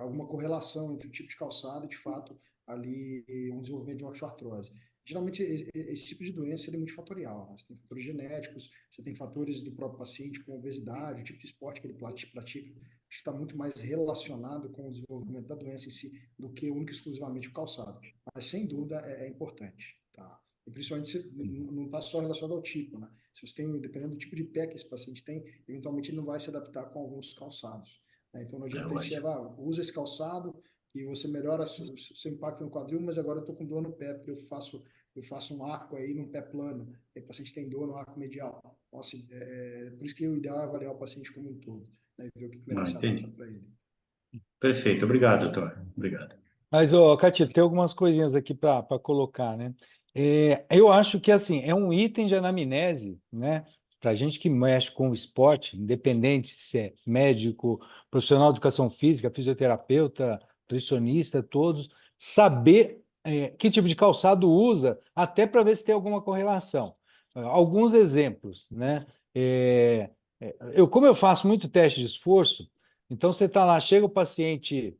alguma correlação entre o tipo de calçado e, de fato, ali um desenvolvimento de uma osteoartrose. Geralmente, esse tipo de doença ele é multifatorial, né? Você tem fatores genéticos, você tem fatores do próprio paciente, como obesidade, o tipo de esporte que ele pratica, está muito mais relacionado com o desenvolvimento da doença em si do que único e exclusivamente o calçado. Mas, sem dúvida, é importante, tá? E principalmente se não está só relacionado ao tipo, né? Se você tem, dependendo do tipo de pé que esse paciente tem, eventualmente ele não vai se adaptar com alguns calçados, né? Então, não adianta a gente usa esse calçado e você melhora o seu impacto no quadril, mas agora eu estou com dor no pé, porque eu faço um arco aí num pé plano, e o paciente tem dor no arco medial. Então, assim, por isso que o ideal é avaliar o paciente como um todo, né, e ver o que melhor se adapta Entendi. para ele. Perfeito. Obrigado, doutor. Obrigado. Mas, ô, Catito, tem algumas coisinhas aqui para colocar, né? Eu acho que, assim, é um item de anamnese, né? Para gente que mexe com o esporte, independente se é médico, profissional de educação física, fisioterapeuta, nutricionista, todos, saber que tipo de calçado usa, até para ver se tem alguma correlação. Alguns exemplos, né? Como eu faço muito teste de esforço, então você está lá, chega o paciente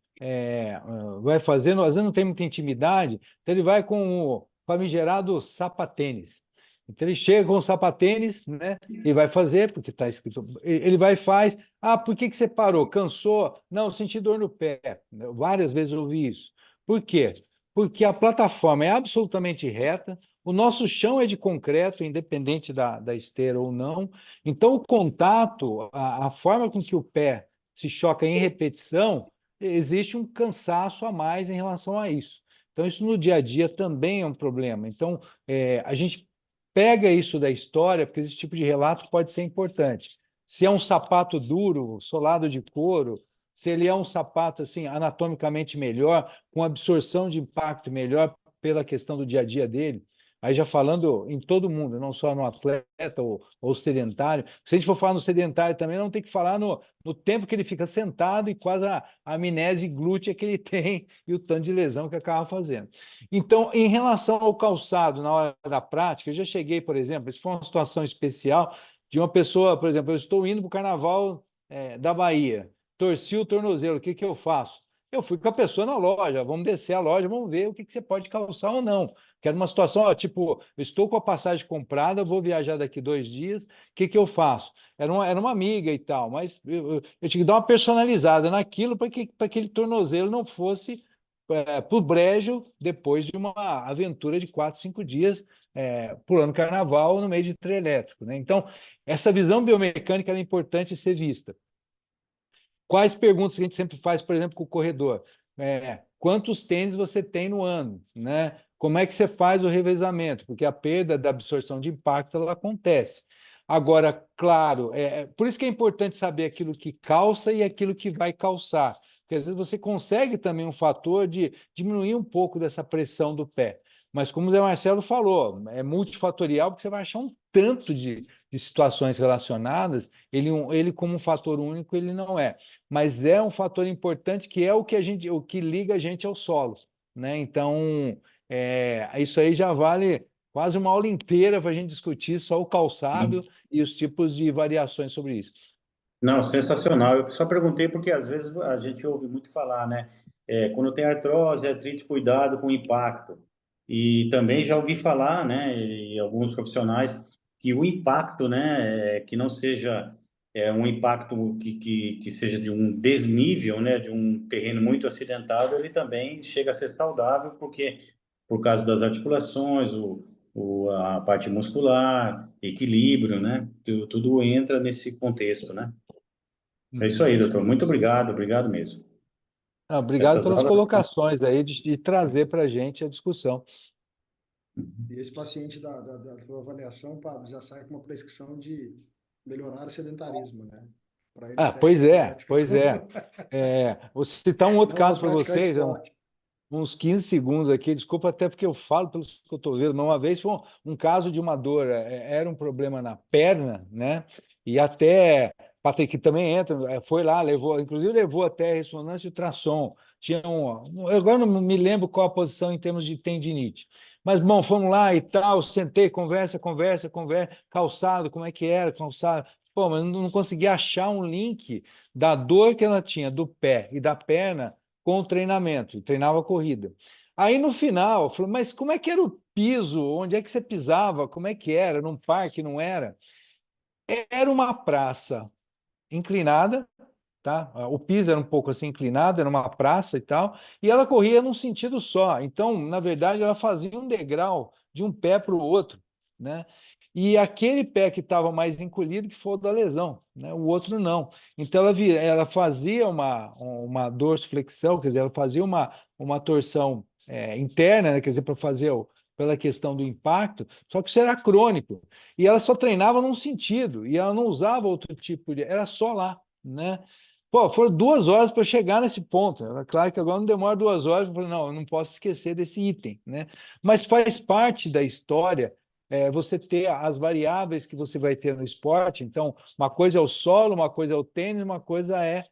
vai fazendo, às vezes não tem muita intimidade, então ele vai com o famigerado sapatênis. Então ele chega com o sapatênis, né? E vai fazer, porque está escrito, ele vai e faz. Ah, por que você parou? Cansou? Não, senti dor no pé. Várias vezes eu ouvi isso. Por quê? Porque a plataforma é absolutamente reta, o nosso chão é de concreto, independente da esteira ou não. Então, o contato, a forma com que o pé se choca em repetição, existe um cansaço a mais em relação a isso. Então, isso no dia a dia também é um problema. Então, a gente pega isso da história, porque esse tipo de relato pode ser importante. Se é um sapato duro, solado de couro, se ele é um sapato assim anatomicamente melhor, com absorção de impacto melhor pela questão do dia a dia dele, aí já falando em todo mundo, não só no atleta ou sedentário. Se a gente for falar no sedentário também, não tem que falar no tempo que ele fica sentado e quase a amnese glútea que ele tem e o tanto de lesão que acaba fazendo. Então, em relação ao calçado, na hora da prática, eu já cheguei, por exemplo, isso foi uma situação especial de uma pessoa, por exemplo, eu estou indo para o Carnaval da Bahia, torci o tornozelo, o que eu faço? Eu fui com a pessoa na loja, vamos descer a loja, vamos ver o que você pode calçar ou não. Que era uma situação, ó, tipo, eu estou com a passagem comprada, vou viajar daqui 2 dias, o que eu faço? Era uma amiga e tal, mas eu tinha que dar uma personalizada naquilo para que aquele tornozelo não fosse para o brejo depois de uma aventura de 4, 5 dias pulando carnaval no meio de trio elétrico, né? Então, essa visão biomecânica é importante ser vista. Quais perguntas que a gente sempre faz, por exemplo, com o corredor? Quantos tênis você tem no ano, né? Como é que você faz o revezamento? Porque a perda da absorção de impacto ela acontece. Agora, claro, por isso que é importante saber aquilo que calça e aquilo que vai calçar. Porque às vezes você consegue também um fator de diminuir um pouco dessa pressão do pé. Mas como o Zé Marcelo falou, é multifatorial, porque você vai achar um tanto de situações relacionadas, ele como um fator único, ele não é. Mas é um fator importante que é o que liga a gente ao solo, né? Então, isso aí já vale quase uma aula inteira para a gente discutir só o calçado e os tipos de variações sobre isso. Não, sensacional. Eu só perguntei porque às vezes a gente ouve muito falar, né? Quando tem artrose, artrite, cuidado com o impacto. E também já ouvi falar, né, e alguns profissionais, que o impacto, né, que não seja um impacto que seja de um desnível, né, de um terreno muito acidentado, ele também chega a ser saudável, porque por causa das articulações, a parte muscular, equilíbrio, né, tudo entra nesse contexto, né? É isso aí, doutor. Muito obrigado, obrigado mesmo. Obrigado Essas pelas aulas. colocações aí, de trazer para a gente a discussão. E esse paciente da tua avaliação, Pablo, já sai com uma prescrição de melhorar o sedentarismo, né? Para ele, o teste Pois é é, elétrico. pois é. Vou citar um outro Não a caso para praticar vocês, esporte. uns 15 segundos aqui, desculpa até porque eu falo pelos cotovelos, mas uma vez foi um caso de uma dor, era um problema na perna, né? E até Patrick também entra, foi lá, levou, inclusive levou até ressonância e ultrassom. Tinha eu agora não me lembro qual a posição em termos de tendinite. Mas, bom, fomos lá e tal, sentei, conversa, calçado, como é que era, calçado. Pô, mas não conseguia achar um link da dor que ela tinha do pé e da perna com o treinamento, e treinava corrida. Aí no final, eu falei, mas como é que era o piso? Onde é que você pisava? Como é que era? Num parque, não era? Era uma praça inclinada, tá? O piso era um pouco assim inclinado, era uma praça e tal, e ela corria num sentido só. Então, na verdade, ela fazia um degrau de um pé para o outro, né? E aquele pé que estava mais encolhido que foi o da lesão, né? O outro não. Então ela fazia uma dorsiflexão, quer dizer, ela fazia uma torção interna, né? Quer dizer, para fazer pela questão do impacto, só que isso era crônico. E ela só treinava num sentido, e ela não usava outro tipo de. Era só lá, né? Pô, foram 2 horas para chegar nesse ponto. É claro que agora não demora 2 horas. Eu falei, não, eu não posso esquecer desse item, né? Mas faz parte da história você ter as variáveis que você vai ter no esporte. Então, uma coisa é o solo, uma coisa é o tênis, uma coisa é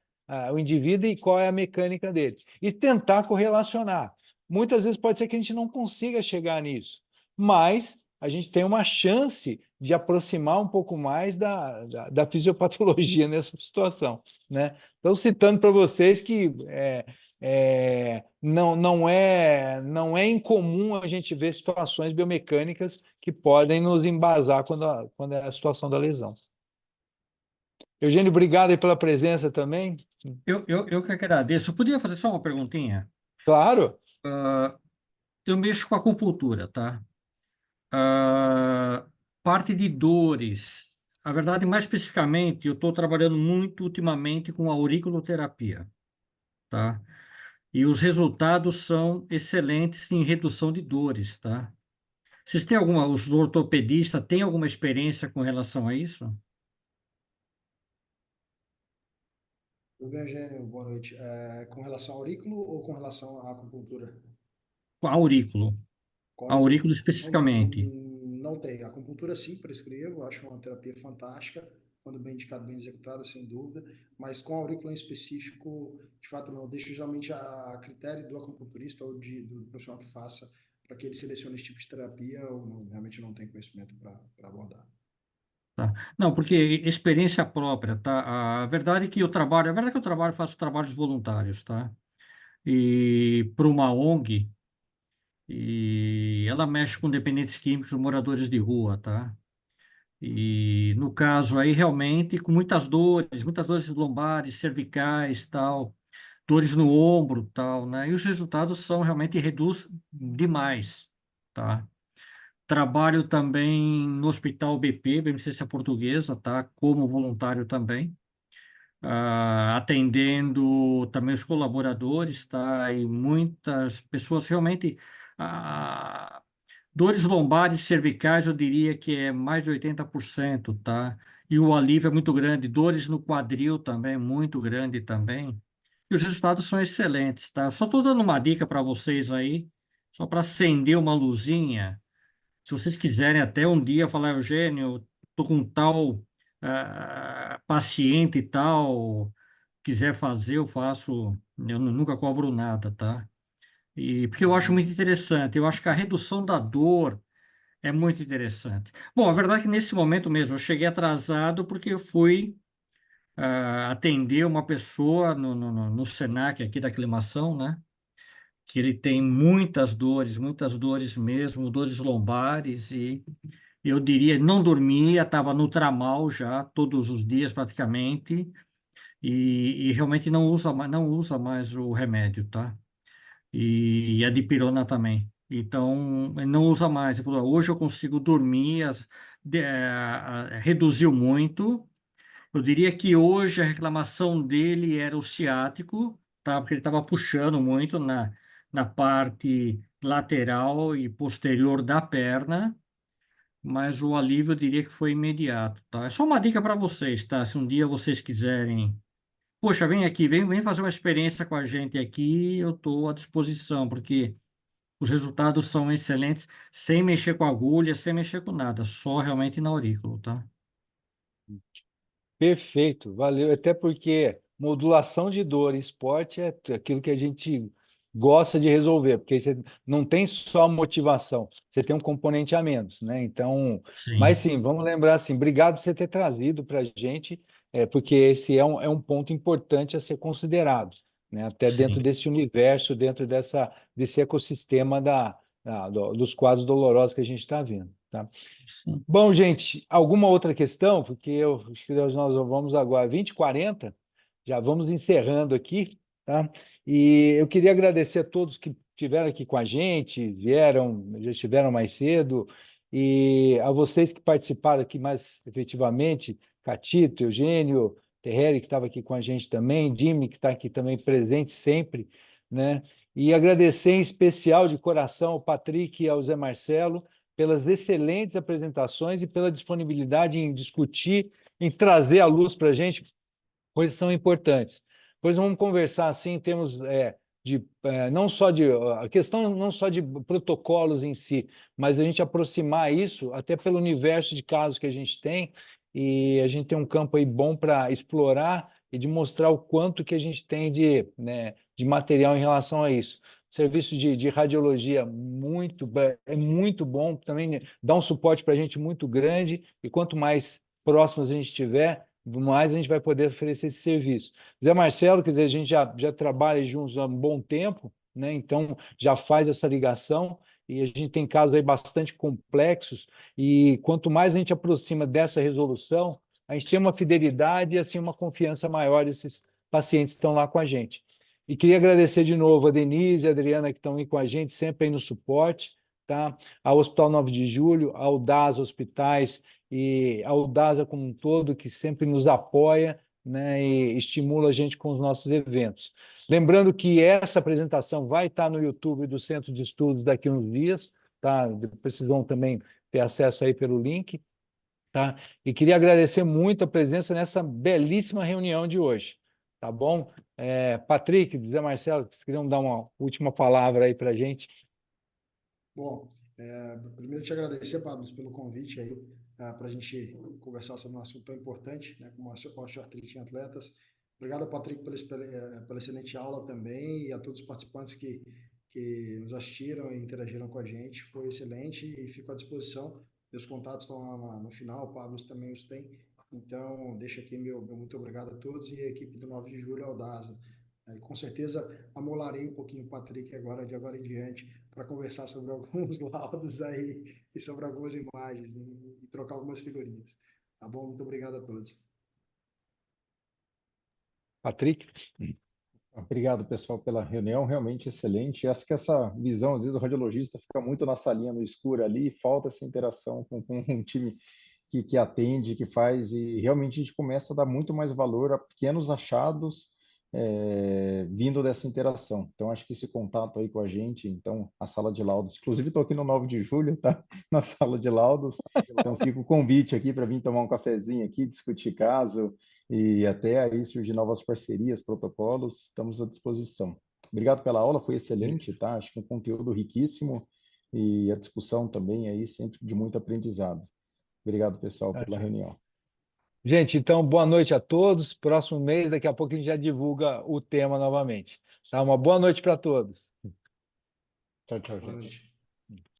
o indivíduo e qual é a mecânica dele. E tentar correlacionar. Muitas vezes pode ser que a gente não consiga chegar nisso, mas a gente tem uma chance de aproximar um pouco mais da fisiopatologia nessa situação, né? Então, citando para vocês que não é incomum a gente ver situações biomecânicas que podem nos embasar quando é a situação da lesão. Eugênio, obrigado aí pela presença também. Eu que agradeço. Eu podia fazer só uma perguntinha? Claro. Eu mexo com acupuntura, tá? Ah, parte de dores. A verdade, mais especificamente, eu estou trabalhando muito ultimamente com auriculoterapia, tá? E os resultados são excelentes em redução de dores, tá? Vocês têm os ortopedistas têm alguma experiência com relação a isso? Tudo bem, Eugênio? Boa noite. Com relação ao aurículo ou com relação à acupuntura? Com aurículo. Com aurículo. Aurículo especificamente. Não tem. A acupuntura sim, prescrevo, acho uma terapia fantástica, quando bem indicada, bem executada, sem dúvida, mas com aurículo em específico, de fato, não. Eu deixo geralmente a critério do acupunturista ou do profissional que faça, para que ele selecione esse tipo de terapia, eu realmente não tenho conhecimento para abordar. Tá? Não, porque experiência própria, tá? A verdade é que eu trabalho, faço trabalhos voluntários, tá? E para uma ONG, e ela mexe com dependentes químicos, moradores de rua, tá? E no caso aí, realmente, com muitas dores lombares, cervicais, tal, dores no ombro, tal, né? E os resultados são realmente reduz demais, tá? Trabalho também no Hospital BP, Beneficência Portuguesa, tá? Como voluntário também, atendendo também os colaboradores, tá? E muitas pessoas realmente, ah, dores lombares e cervicais, eu diria que é mais de 80%, tá? E o alívio é muito grande, dores no quadril também, muito grande também. E os resultados são excelentes, tá? Só estou dando uma dica para vocês aí, só para acender uma luzinha. Se vocês quiserem até um dia falar, Eugênio, estou com tal paciente e tal, quiser fazer, eu faço, eu nunca cobro nada, tá? E porque eu acho muito interessante, eu acho que a redução da dor é muito interessante. Bom, a verdade é que nesse momento mesmo eu cheguei atrasado porque eu fui atender uma pessoa no Senac aqui da aclimação, né? Que ele tem muitas dores mesmo, dores lombares e eu diria, não dormia, estava no tramal já, todos os dias praticamente, e realmente não usa mais o remédio, tá? E a dipirona também. Então, ele não usa mais. Ele falou, hoje eu consigo dormir, reduziu muito. Eu diria que hoje a reclamação dele era o ciático, tá? Porque ele estava puxando muito na parte lateral e posterior da perna, mas o alívio eu diria que foi imediato, tá? É só uma dica para vocês, tá? Se um dia vocês quiserem, poxa, vem aqui, vem fazer uma experiência com a gente aqui, eu estou à disposição, porque os resultados são excelentes, sem mexer com agulha, sem mexer com nada, só realmente na aurícula, tá? Perfeito, valeu. Até porque modulação de dor e esporte é aquilo que a gente gosta de resolver, porque aí você não tem só a motivação, você tem um componente a menos, né? Então, mas Sim, sim, vamos lembrar assim, obrigado por você ter trazido para a gente, porque esse é um ponto importante a ser considerado, né? Até dentro sim, desse universo, dentro desse ecossistema dos quadros dolorosos que a gente está vendo, tá? sim. Bom, gente, alguma outra questão? Porque eu acho que nós vamos agora, 20h40, já vamos encerrando aqui, tá? E eu queria agradecer a todos que estiveram aqui com a gente, já estiveram mais cedo, e a vocês que participaram aqui mais efetivamente, Catito, Eugênio, Terreri, que estava aqui com a gente também, Jimmy, que está aqui também presente sempre, né? E agradecer em especial de coração ao Patrick e ao Zé Marcelo pelas excelentes apresentações e pela disponibilidade em discutir, em trazer à luz para a gente coisas que são importantes. Pois vamos conversar assim em termos não só de a questão não só de protocolos em si, mas a gente aproximar isso até pelo universo de casos que a gente tem, e a gente tem um campo aí bom para explorar e de mostrar o quanto que a gente tem de material em relação a isso. Serviço de radiologia é muito bom, também dá um suporte para a gente muito grande, e quanto mais próximos a gente estiver, mais a gente vai poder oferecer esse serviço. Zé Marcelo, quer dizer, a gente já trabalha juntos há um bom tempo, né? Então já faz essa ligação, e a gente tem casos aí bastante complexos, e quanto mais a gente aproxima dessa resolução, a gente tem uma fidelidade e assim uma confiança maior desses pacientes que estão lá com a gente. E queria agradecer de novo a Denise e a Adriana, que estão aí com a gente, sempre aí no suporte, tá? Ao Hospital 9 de Julho, ao DAS Hospitais e ao DASA como um todo, que sempre nos apoia, né, e estimula a gente com os nossos eventos. Lembrando que essa apresentação vai estar no YouTube do Centro de Estudos daqui a uns dias, tá? Vocês vão também ter acesso aí pelo link, tá? E queria agradecer muito a presença nessa belíssima reunião de hoje, tá bom? Patrick, Zé Marcelo, vocês queriam dar uma última palavra aí para a gente? Bom, primeiro te agradecer, Pablo, pelo convite aí, para a gente conversar sobre um assunto tão importante, né, como a osteoartrite em atletas. Obrigado, Patrick, pela excelente aula também, e a todos os participantes que nos assistiram e interagiram com a gente. Foi excelente e fico à disposição. Meus contatos estão lá no final, o Pablo também os tem. Então, deixa aqui meu muito obrigado a todos, e a equipe do 9 de julho, Aldasa. Com certeza amolarei um pouquinho o Patrick de agora em diante, para conversar sobre alguns laudos aí e sobre algumas imagens e trocar algumas figurinhas. Tá bom? Muito obrigado a todos. Patrick? Obrigado, pessoal, pela reunião, realmente excelente. Acho que essa visão, às vezes o radiologista fica muito na salinha no escuro ali, falta essa interação com um time que atende, que faz, e realmente a gente começa a dar muito mais valor a pequenos achados vindo dessa interação. Então, acho que esse contato aí com a gente, então, a sala de laudos, inclusive estou aqui no 9 de julho, tá? Na sala de laudos, então fica o convite aqui para vir tomar um cafezinho aqui, discutir caso, e até aí surgir novas parcerias, protocolos, estamos à disposição. Obrigado pela aula, foi excelente, tá? Acho que um conteúdo riquíssimo, e a discussão também aí sempre de muito aprendizado. Obrigado, pessoal, pela reunião. Gente, então, boa noite a todos. Próximo mês, daqui a pouco a gente já divulga o tema novamente. Tá? Uma boa noite para todos. Tchau, tchau, Boa gente. noite.